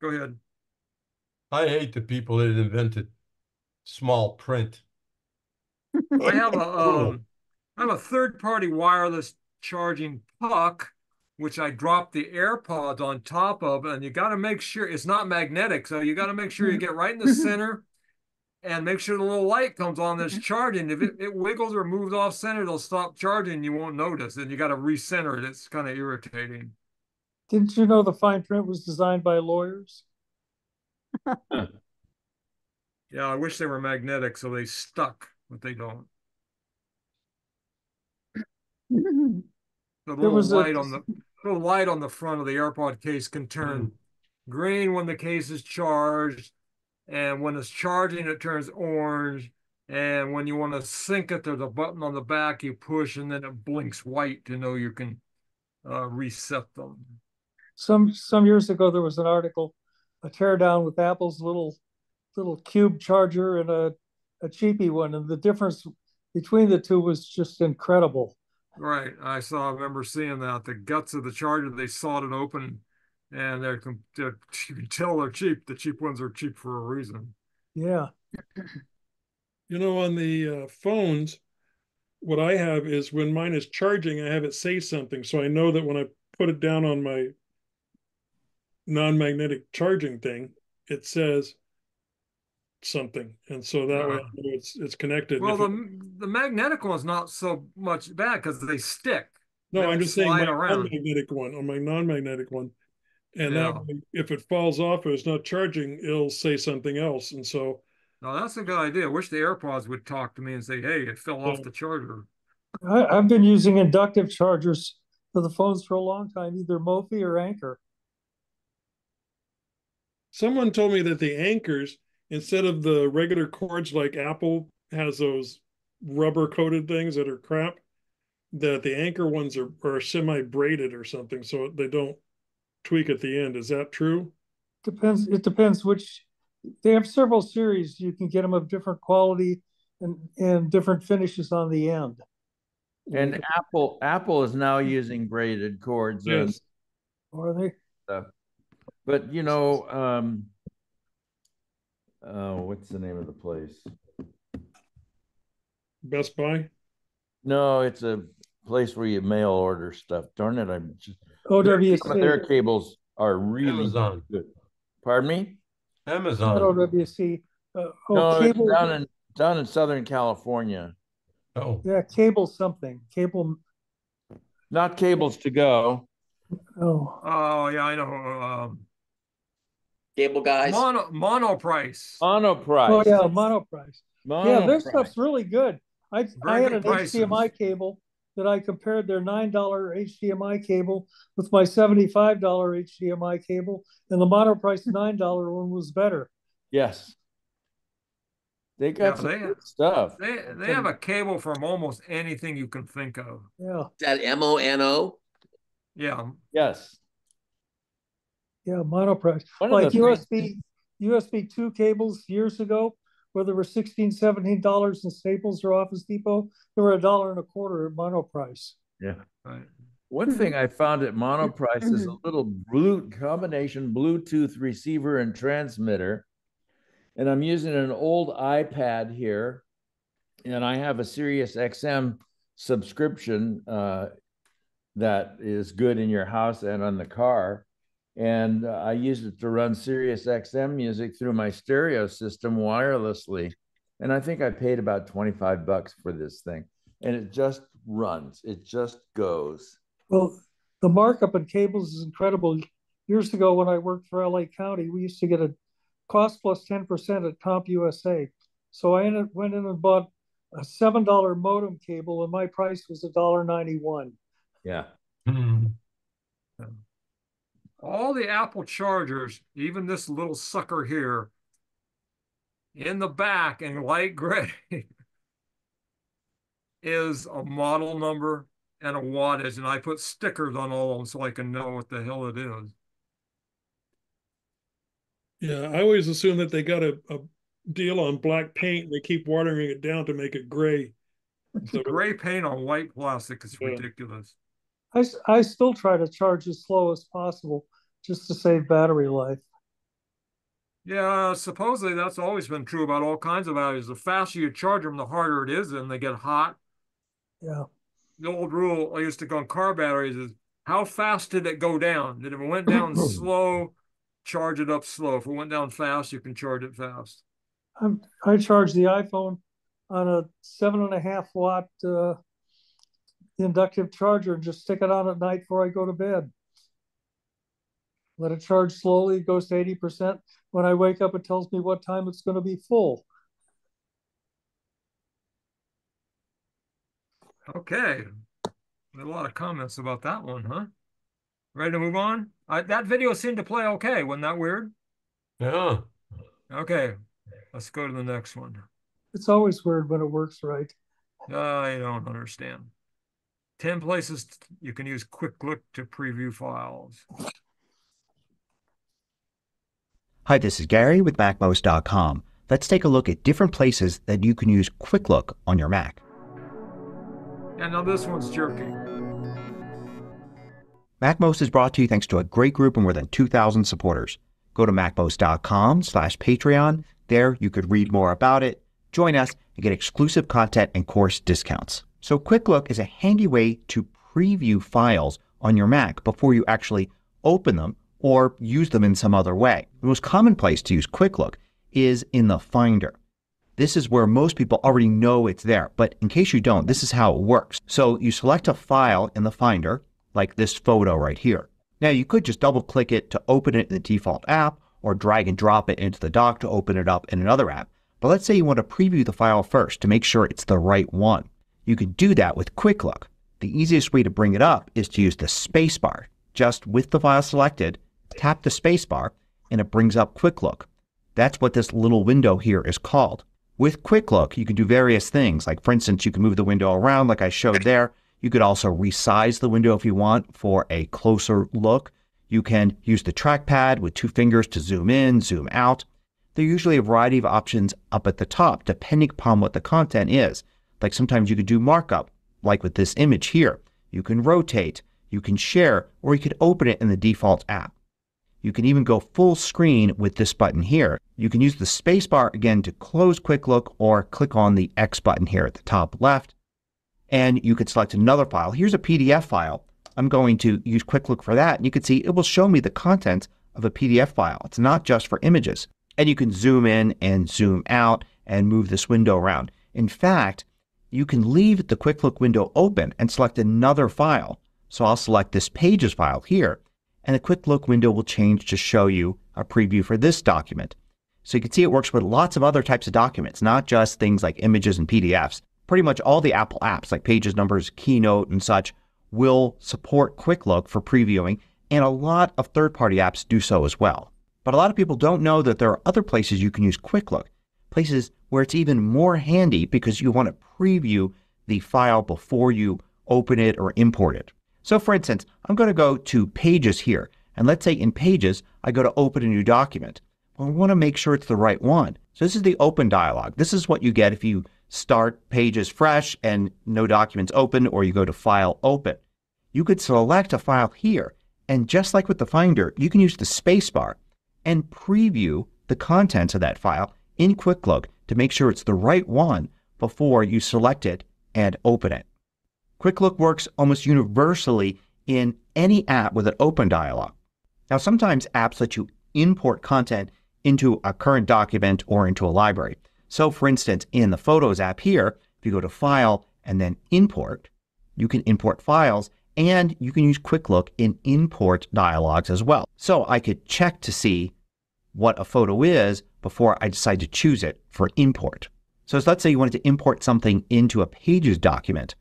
Go ahead. I hate the people that invented small print. I have a third-party wireless charging puck, which I dropped the AirPods on top of, and you got to make sure it's not magnetic. So you got to make sure you get right in the center and make sure the little light comes on that's charging. If it wiggles or moves off center, it'll stop charging. You won't notice, and you got to recenter it. It's kind of irritating. Didn't you know the fine print was designed by lawyers? Yeah, I wish they were magnetic so they stuck, but they don't. The little light on the front of the AirPod case can turn green when the case is charged, and when it's charging, it turns orange. And when you want to sync it, there's a button on the back you push, and then it blinks white to know you can reset them. Some years ago, there was an article, a teardown with Apple's little cube charger and a cheapy one, and the difference between the two was just incredible. Right, I remember seeing that. The guts of the charger, they sawed it open, and you can tell they're cheap. The cheap ones are cheap for a reason. Yeah. You know, on the phones, what I have is when mine is charging, I have it say something. So I know that when I put it down on my non-magnetic charging thing, it says something. And so that way I know it's connected. Well, the magnetic one's not so much bad because they stick. No, I'm just saying my non-magnetic one. On my non-magnetic one, And that way, if it falls off or it's not charging, it'll say something else. And so, no, that's a good idea. I wish the AirPods would talk to me and say, "Hey, it fell off the charger." I've been using inductive chargers for the phones for a long time, either Mophie or Anchor. someone told me that the anchors, instead of the regular cords like Apple has those rubber coated things that are crap, that the anchor ones are semi braided or something, so they don't tweak at the end. Is that true? Depends. It depends which. They have several series. You can get them of different quality and different finishes on the end. And Apple is now using braided cords. Yes. Are they? But what's the name of the place? Best Buy? No, it's a place where you mail order stuff. Darn it, I'm just OWC. Their cables are really Amazon. good. Pardon me? Amazon. Not OWC. No, cable. it's down in Southern California. Oh. Yeah, cable something. Cable. Not Cables to Go. Oh yeah, I know. Cable guys. Monoprice. Monoprice. Oh yeah, Monoprice. Yeah, their stuff's really good. I had an prices. HDMI cable that I compared their $9 HDMI cable with my $75 HDMI cable, and the Monoprice $9 one was better. Yes. They got some good stuff. They have a cable from almost anything you can think of. Yeah. Is that MONO? Yeah. Yes. Yeah, Monoprice. Like USB 2 cables years ago, where there were $16, $17 in Staples or Office Depot, they were $1.25 at Monoprice. Yeah. Right. One thing I found at Monoprice is a little combination Bluetooth receiver and transmitter. And I'm using an old iPad here, and I have a Sirius XM subscription that is good in your house and on the car. And I use it to run Sirius XM music through my stereo system wirelessly. And I think I paid about $25 for this thing. And it just runs. It just goes. Well, the markup in cables is incredible. Years ago, when I worked for LA County, we used to get a cost plus 10% at CompUSA. So I went in and bought a $7 modem cable, and my price was $1.91. Yeah. All the Apple chargers, even this little sucker here, in the back in light gray, is a model number and a wattage, and I put stickers on all of them so I can know what the hell it is. Yeah, I always assume that they got a deal on black paint and they keep watering it down to make it gray. So gray paint on white plastic is ridiculous. I still try to charge as slow as possible just to save battery life. Yeah, supposedly that's always been true about all kinds of values. The faster you charge them, the harder it is, and they get hot. Yeah. The old rule I used to go on car batteries is how fast did it go down? If it went down slow, charge it up slow. If it went down fast, you can charge it fast. I charge the iPhone on a 7.5 watt inductive charger and just stick it on at night before I go to bed. Let it charge slowly. It goes to 80%. When I wake up, it tells me what time it's going to be full. Okay. A lot of comments about that one, huh? Ready to move on? That video seemed to play okay. Wasn't that weird? Yeah. Okay. Let's go to the next one. It's always weird when it works right. I don't understand. 10 places you can use Quick Look to preview files. Hi, this is Gary with MacMost.com. Let's take a look at different places that you can use Quick Look on your Mac. And now this one's jerky. MacMost is brought to you thanks to a great group of more than 2,000 supporters. Go to MacMost.com/Patreon. There you could read more about it, join us, and get exclusive content and course discounts. So Quick Look is a handy way to preview files on your Mac before you actually open them or use them in some other way. The most common place to use Quick Look is in the Finder. This is where most people already know it's there, but in case you don't, this is how it works. So you select a file in the Finder, like this photo right here. Now you could just double click it to open it in the default app or drag and drop it into the dock to open it up in another app. But let's say you want to preview the file first to make sure it's the right one. You could do that with Quick Look. The easiest way to bring it up is to use the spacebar. Just with the file selected, tap the spacebar and it brings up Quick Look. That's what this little window here is called. With Quick Look you can do various things. Like for instance, you can move the window around like I showed there. You could also resize the window if you want for a closer look. You can use the trackpad with 2 fingers to zoom in, zoom out. There are usually a variety of options up at the top depending upon what the content is. Like sometimes you could do markup, like with this image here. You can rotate, you can share, or you could open it in the default app. You can even go full screen with this button here. You can use the spacebar again to close Quick Look or click on the X button here at the top left. And you could select another file. Here's a PDF file. I'm going to use Quick Look for that. And you can see it will show me the contents of a PDF file. It's not just for images. And you can zoom in and zoom out and move this window around. In fact, you can leave the Quick Look window open and select another file. So I'll select this Pages file here. And the Quick Look window will change to show you a preview for this document. So you can see it works with lots of other types of documents, not just things like images and PDFs. Pretty much all the Apple apps like Pages, Numbers, Keynote, and such will support Quick Look for previewing, and a lot of third-party apps do so as well. But a lot of people don't know that there are other places you can use Quick Look. Places where it's even more handy because you want to preview the file before you open it or import it. So for instance, I'm going to go to Pages here. And let's say in Pages I go to open a new document. Well, I want to make sure it's the right one. So this is the Open dialog. This is what you get if you start Pages fresh and no documents open, or you go to File, Open. You could select a file here, and just like with the Finder, you can use the spacebar and preview the contents of that file in Quick Look to make sure it's the right one before you select it and open it. Quick Look works almost universally in any app with an Open dialog. Now sometimes apps let you import content into a current document or into a library. So for instance, in the Photos app here, if you go to File and then Import, you can import files and you can use Quick Look in import dialogues as well. So I could check to see what a photo is before I decide to choose it for import. So let's say you wanted to import something into a Pages document.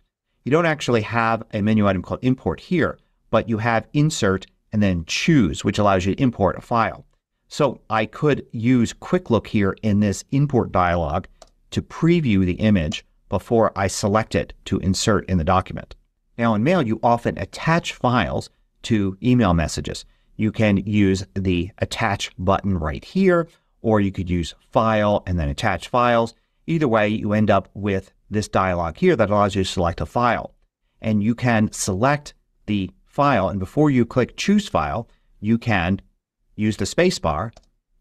You don't actually have a menu item called Import here, but you have Insert and then Choose, which allows you to import a file. So I could use Quick Look here in this import dialog to preview the image before I select it to insert in the document. Now in Mail you often attach files to email messages. You can use the Attach button right here, or you could use File and then Attach Files. Either way you end up with this dialog here that allows you to select a file. And you can select the file, and before you click Choose File you can use the spacebar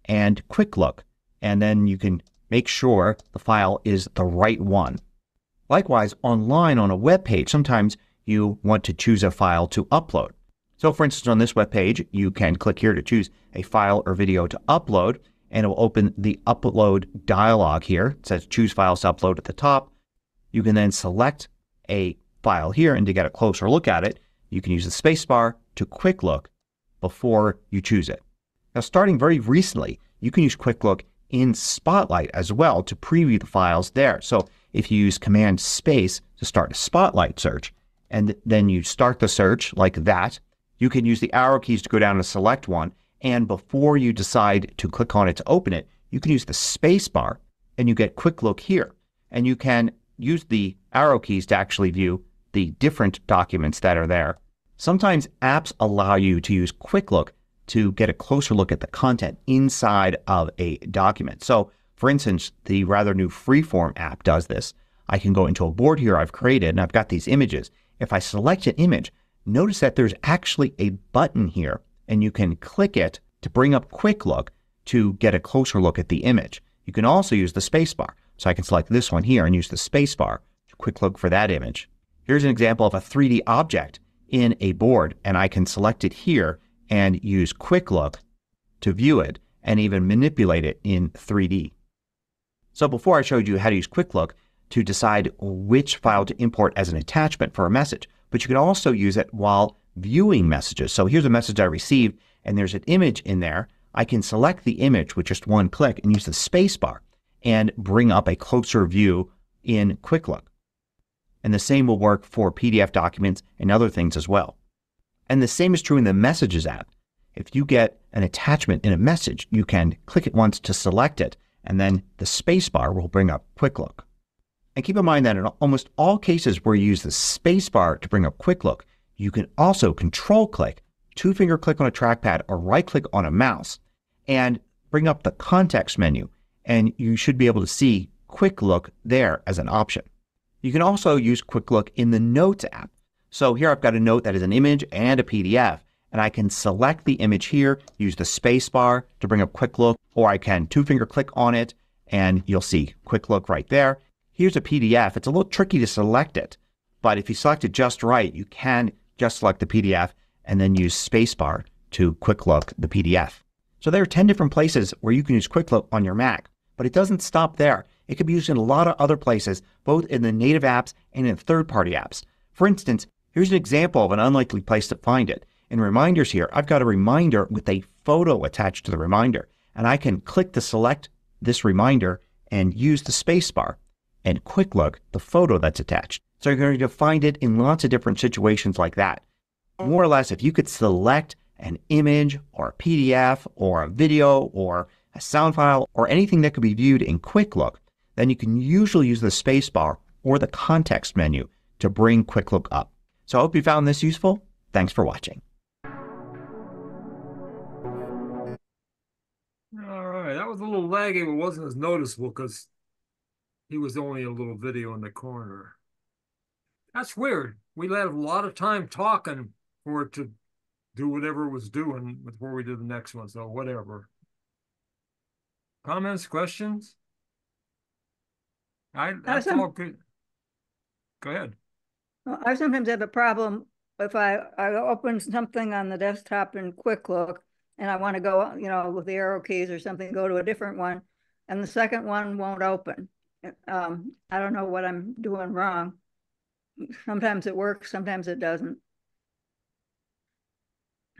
and Quick Look, and then you can make sure the file is the right one. Likewise, online on a web page, sometimes you want to choose a file to upload. So for instance, on this web page you can click here to choose a file or video to upload, and it will open the Upload dialog here. It says Choose Files to Upload at the top. You can then select a file here, and to get a closer look at it you can use the spacebar to Quick Look before you choose it. Now starting very recently you can use Quick Look in Spotlight as well to preview the files there. So if you use Command Space to start a Spotlight search and then you start the search like that, you can use the arrow keys to go down and select one, and before you decide to click on it to open it you can use the spacebar and you get Quick Look here. And you can use the arrow keys to actually view the different documents that are there. Sometimes apps allow you to use Quick Look to get a closer look at the content inside of a document. So for instance, the rather new Freeform app does this. I can go into a board here I've created and I've got these images. If I select an image, notice that there's actually a button here and you can click it to bring up Quick Look to get a closer look at the image. You can also use the spacebar. So I can select this one here and use the spacebar to Quick Look for that image. Here's an example of a 3D object in a board, and I can select it here and use Quick Look to view it and even manipulate it in 3D. So before I showed you how to use Quick Look to decide which file to import as an attachment for a message, but you can also use it while viewing messages. So here's a message I received and there's an image in there. I can select the image with just one click and use the space bar and bring up a closer view in Quick Look. And the same will work for PDF documents and other things as well. And the same is true in the Messages app. If you get an attachment in a message, you can click it once to select it, and then the space bar will bring up Quick Look. And keep in mind that in almost all cases where you use the space bar to bring up Quick Look, you can also control click, two-finger click on a trackpad or right click on a mouse and bring up the context menu, and you should be able to see Quick Look there as an option. You can also use Quick Look in the Notes app. So here I've got a note that is an image and a PDF, and I can select the image here, use the space bar to bring up Quick Look, or I can two-finger click on it and you'll see Quick Look right there. Here's a PDF. It's a little tricky to select it, but if you select it just right, you can just select the PDF and then use spacebar to Quick Look the PDF. So there are 10 different places where you can use Quick Look on your Mac, but it doesn't stop there. It can be used in a lot of other places, both in the native apps and in third-party apps. For instance, here's an example of an unlikely place to find it. In Reminders here, I've got a reminder with a photo attached to the reminder, and I can click to select this reminder and use the space bar and Quick Look the photo that's attached. So you're going to find it in lots of different situations like that. More or less, if you could select an image or a PDF or a video or a sound file or anything that could be viewed in Quick Look, then you can usually use the space bar or the context menu to bring Quick Look up. So I hope you found this useful. Thanks for watching. All right, that was a little laggy, but wasn't as noticeable because he was only a little video in the corner. That's weird. We had a lot of time talking for it to do whatever it was doing before we did the next one, so whatever. Comments, questions? That's all good. Go ahead. I sometimes have a problem if I open something on the desktop in Quick Look and I want to go, with the arrow keys or something, go to a different one, and the second one won't open. I don't know what I'm doing wrong. Sometimes it works, sometimes it doesn't.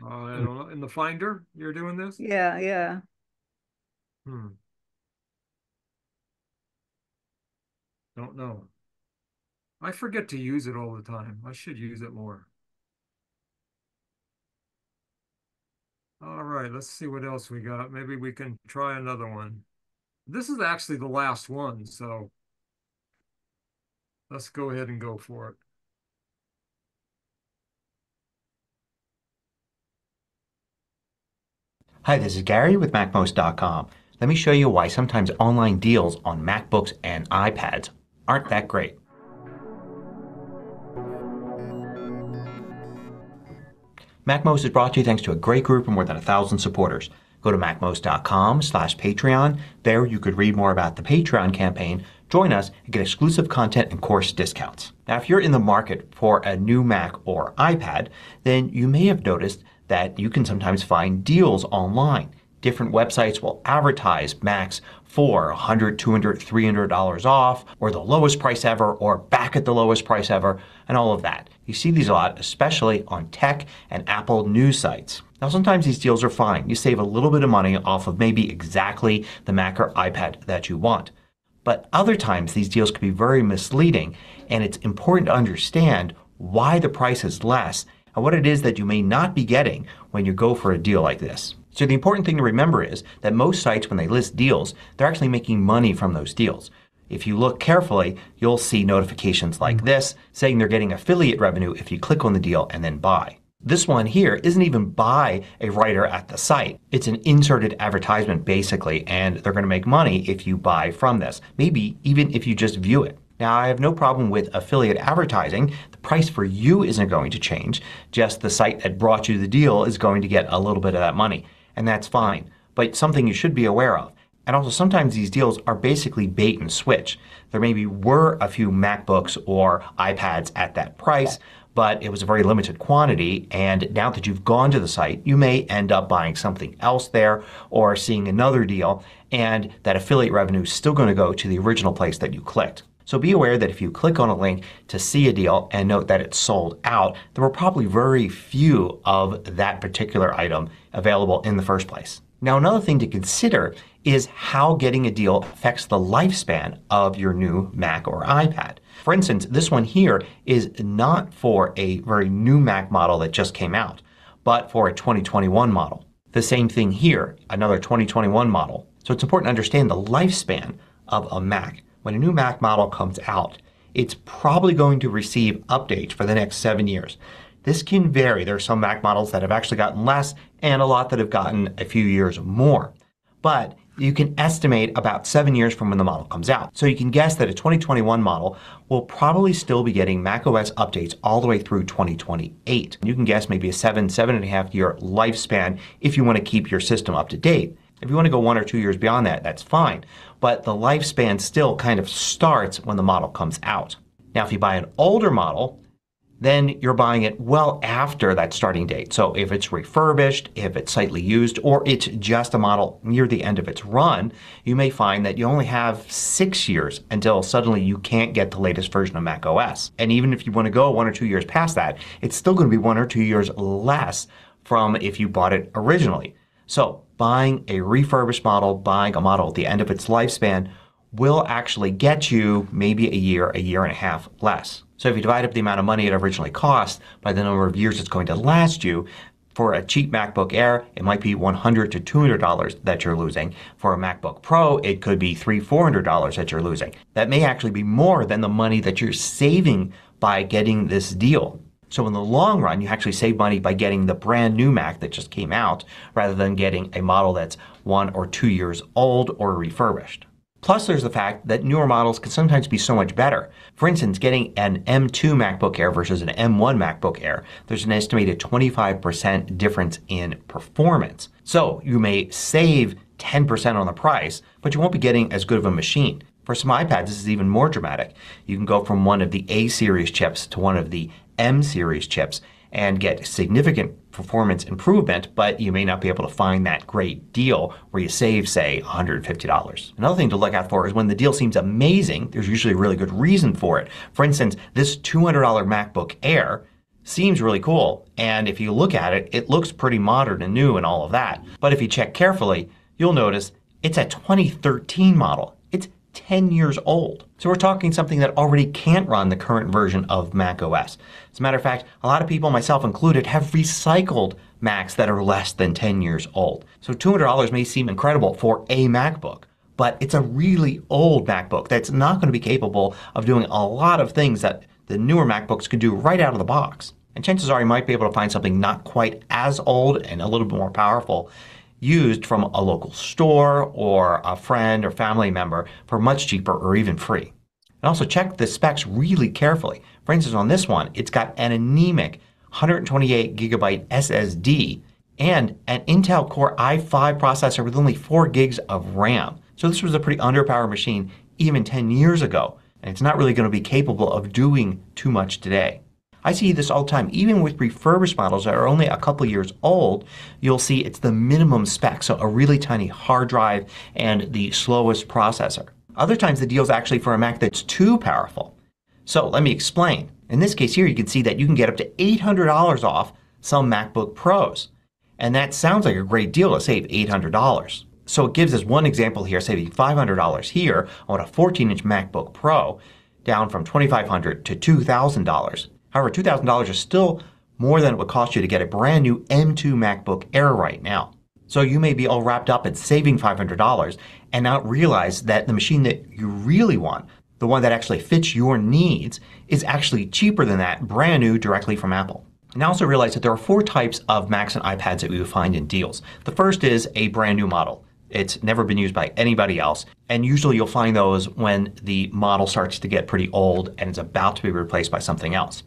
I don't know. In the Finder, you're doing this? Yeah. Don't know. I forget to use it all the time. I should use it more. All right, let's see what else we got. Maybe we can try another one. This is actually the last one, so let's go ahead and go for it. Hi, this is Gary with MacMost.com. Let me show you why sometimes online deals on MacBooks and iPads aren't that great. MacMost is brought to you thanks to a great group of more than 1,000 supporters. Go to MacMost.com/Patreon. There you could read more about the Patreon campaign, join us, and get exclusive content and course discounts. Now if you're in the market for a new Mac or iPad, then you may have noticed that you can sometimes find deals online. Different websites will advertise Macs for $100, $200, $300 off, or the lowest price ever, or back at the lowest price ever, and all of that. You see these a lot, especially on tech and Apple news sites. Now sometimes these deals are fine. You save a little bit of money off of maybe exactly the Mac or iPad that you want. But other times these deals can be very misleading, and it's important to understand why the price is less and what it is that you may not be getting when you go for a deal like this. So the important thing to remember is that most sites, when they list deals, they're actually making money from those deals. If you look carefully, you'll see notifications like this saying they're getting affiliate revenue if you click on the deal and then buy. This one here isn't even by a writer at the site. It's an inserted advertisement basically, and they're going to make money if you buy from this. Maybe even if you just view it. Now I have no problem with affiliate advertising. The price for you isn't going to change. Just the site that brought you the deal is going to get a little bit of that money. And that's fine. But something you should be aware of. And also sometimes these deals are basically bait and switch. There maybe were a few MacBooks or iPads at that price, but it was a very limited quantity, and now that you've gone to the site you may end up buying something else there or seeing another deal, and that affiliate revenue is still going to go to the original place that you clicked. So be aware that if you click on a link to see a deal and note that it's sold out, there were probably very few of that particular item available in the first place. Now another thing to consider is how getting a deal affects the lifespan of your new Mac or iPad. For instance, this one here is not for a very new Mac model that just came out, but for a 2021 model. The same thing here, another 2021 model. So it's important to understand the lifespan of a Mac. When a new Mac model comes out, it's probably going to receive updates for the next 7 years. This can vary. There are some Mac models that have actually gotten less and a lot that have gotten a few years more. But you can estimate about 7 years from when the model comes out. So you can guess that a 2021 model will probably still be getting macOS updates all the way through 2028. You can guess maybe a 7.5 year lifespan if you want to keep your system up to date. If you want to go 1 or 2 years beyond that, that's fine. But the lifespan still kind of starts when the model comes out. Now if you buy an older model, then you're buying it well after that starting date. So if it's refurbished, if it's slightly used, or it's just a model near the end of its run, you may find that you only have 6 years until suddenly you can't get the latest version of macOS. And even if you want to go 1 or 2 years past that, it's still going to be 1 or 2 years less from if you bought it originally. So buying a refurbished model, buying a model at the end of its lifespan will actually get you maybe a year and a half less. So if you divide up the amount of money it originally cost by the number of years it's going to last you, for a cheap MacBook Air it might be $100 to $200 that you're losing. For a MacBook Pro it could be $300-400 that you're losing. That may actually be more than the money that you're saving by getting this deal. So in the long run you actually save money by getting the brand new Mac that just came out rather than getting a model that's 1 or 2 years old or refurbished. Plus there's the fact that newer models can sometimes be so much better. For instance, getting an M2 MacBook Air versus an M1 MacBook Air, there's an estimated 25% difference in performance. So you may save 10% on the price, but you won't be getting as good of a machine. For some iPads this is even more dramatic. You can go from one of the A series chips to one of the M series chips and get significant performance improvement, but you may not be able to find that great deal where you save, say, $150. Another thing to look out for is when the deal seems amazing, there's usually a really good reason for it. For instance, this $200 MacBook Air seems really cool, and if you look at it, it looks pretty modern and new and all of that. But if you check carefully, you'll notice it's a 2013 model. It's 10 years old. So we're talking something that already can't run the current version of macOS. As a matter of fact, a lot of people, myself included, have recycled Macs that are less than 10 years old. So $200 may seem incredible for a MacBook, but it's a really old MacBook that's not going to be capable of doing a lot of things that the newer MacBooks can do right out of the box. And chances are you might be able to find something not quite as old and a little bit more powerful used from a local store or a friend or family member for much cheaper or even free. And also check the specs really carefully. For instance, on this one it's got an anemic 128 gigabyte SSD and an Intel Core i5 processor with only 4 gigs of RAM. So this was a pretty underpowered machine even 10 years ago, and it's not really going to be capable of doing too much today. I see this all the time. Even with refurbished models that are only a couple years old, you'll see it's the minimum spec. So a really tiny hard drive and the slowest processor. Other times the deal is actually for a Mac that's too powerful. So let me explain. In this case here you can see that you can get up to $800 off some MacBook Pros. And that sounds like a great deal to save $800. So it gives us one example here, saving $500 here on a 14-inch MacBook Pro, down from $2,500 to $2,000. However, $2,000 is still more than it would cost you to get a brand new M2 MacBook Air right now. So you may be all wrapped up in saving $500 and not realize that the machine that you really want, the one that actually fits your needs, is actually cheaper than that, brand new directly from Apple. And also realize that there are 4 types of Macs and iPads that we will find in deals. The first is a brand new model. It's never been used by anybody else, and usually you'll find those when the model starts to get pretty old and is about to be replaced by something else.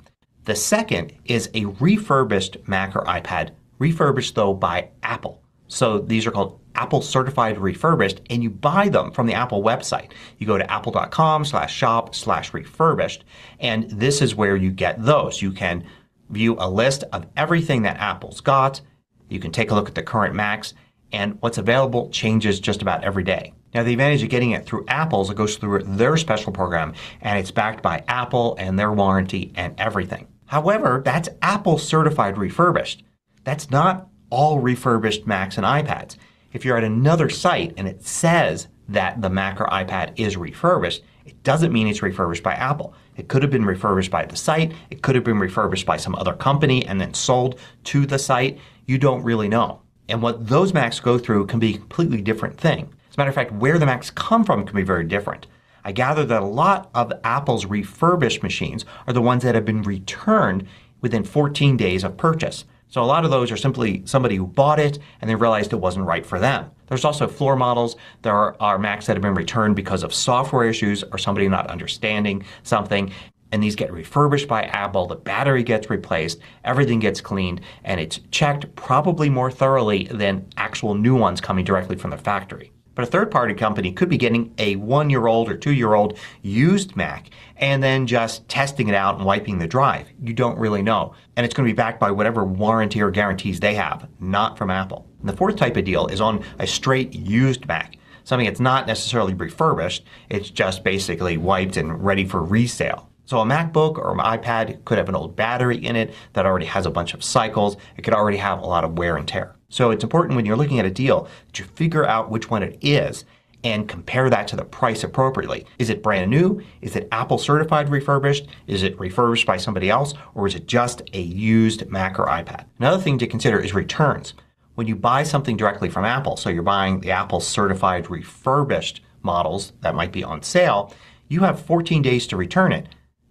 The second is a refurbished Mac or iPad, refurbished though by Apple. So these are called Apple Certified Refurbished, and you buy them from the Apple website. You go to apple.com/shop/refurbished, and this is where you get those. You can view a list of everything that Apple's got. You can take a look at the current Macs, and what's available changes just about every day. Now the advantage of getting it through Apple is it goes through their special program and it's backed by Apple and their warranty and everything. However, that's Apple certified refurbished. That's not all refurbished Macs and iPads. If you're at another site and it says that the Mac or iPad is refurbished, it doesn't mean it's refurbished by Apple. It could have been refurbished by the site. It could have been refurbished by some other company and then sold to the site. You don't really know. And what those Macs go through can be a completely different thing. As a matter of fact, where the Macs come from can be very different. I gather that a lot of Apple's refurbished machines are the ones that have been returned within 14 days of purchase. So a lot of those are simply somebody who bought it and they realized it wasn't right for them. There's also floor models. There are Macs that have been returned because of software issues or somebody not understanding something. And these get refurbished by Apple. The battery gets replaced. Everything gets cleaned. And it's checked probably more thoroughly than actual new ones coming directly from the factory. But a third-party company could be getting a 1-year-old or 2-year-old used Mac and then just testing it out and wiping the drive. You don't really know. And it's going to be backed by whatever warranty or guarantees they have, not from Apple. And the fourth type of deal is on a straight used Mac. Something that's not necessarily refurbished. It's just basically wiped and ready for resale. So a MacBook or an iPad could have an old battery in it that already has a bunch of cycles. It could already have a lot of wear and tear. So it's important when you're looking at a deal that you figure out which one it is and compare that to the price appropriately. Is it brand new? Is it Apple certified refurbished? Is it refurbished by somebody else? Or is it just a used Mac or iPad? Another thing to consider is returns. When you buy something directly from Apple, so you're buying the Apple certified refurbished models that might be on sale, you have 14 days to return it.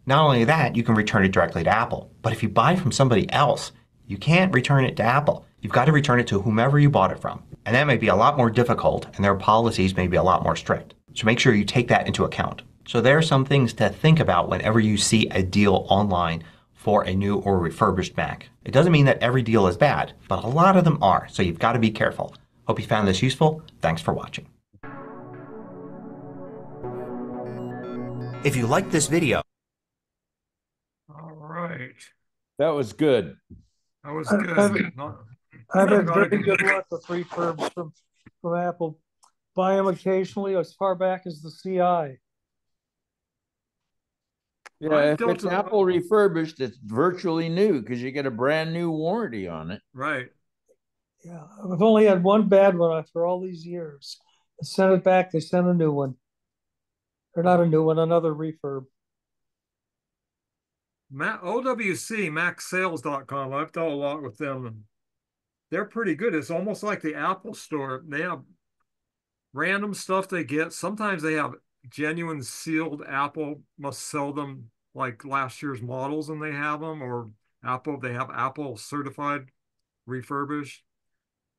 Not only that, you can return it directly to Apple. But if you buy from somebody else, you can't return it to Apple. You've got to return it to whomever you bought it from. And that may be a lot more difficult and their policies may be a lot more strict. So make sure you take that into account. So there are some things to think about whenever you see a deal online for a new or refurbished Mac. It doesn't mean that every deal is bad, but a lot of them are. So you've got to be careful. Hope you found this useful. Thanks for watching. If you liked this video, all right. That was good. That was good. I've had very good luck with refurbs from Apple. Buy them occasionally as far back as the CI. Yeah, if it's Apple refurbished, it's virtually new because you get a brand new warranty on it. Right. Yeah, I've only had one bad one after all these years. I sent it back. They sent a new one. Or not a new one, another refurb. OWC, MacSales.com. I've dealt a lot with them. And they're pretty good. It's almost like the Apple Store. They have random stuff they get. Sometimes they have genuine sealed Apple must sell them like last year's models and they have them, or they have Apple certified refurbished,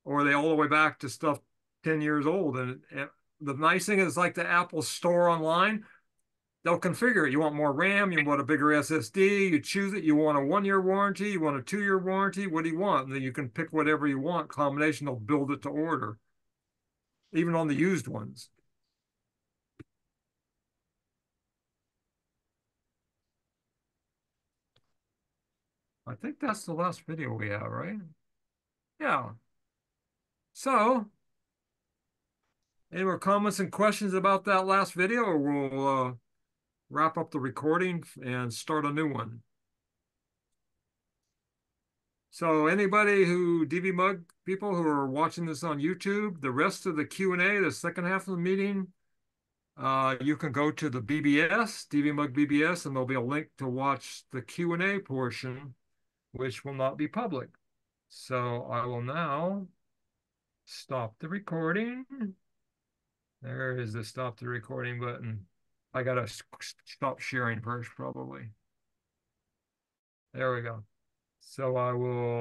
or they all the way back to stuff 10 years old. And the nice thing is like the Apple Store online, they'll configure it. You want more RAM, you want a bigger SSD, you choose it, you want a 1-year warranty, you want a 2-year warranty, what do you want? And then you can pick whatever you want. Combination, they'll build it to order, even on the used ones. I think that's the last video we have, right? Yeah. So, any more comments and questions about that last video, or we'll wrap up the recording and start a new one? So anybody DVMUG people who are watching this on YouTube, the rest of the Q&A, the second half of the meeting, you can go to the BBS, DVMUG BBS, and there'll be a link to watch the Q&A portion, which will not be public. So I will now stop the recording. There is the stop the recording button. I gotta stop sharing first, probably. There we go. So I will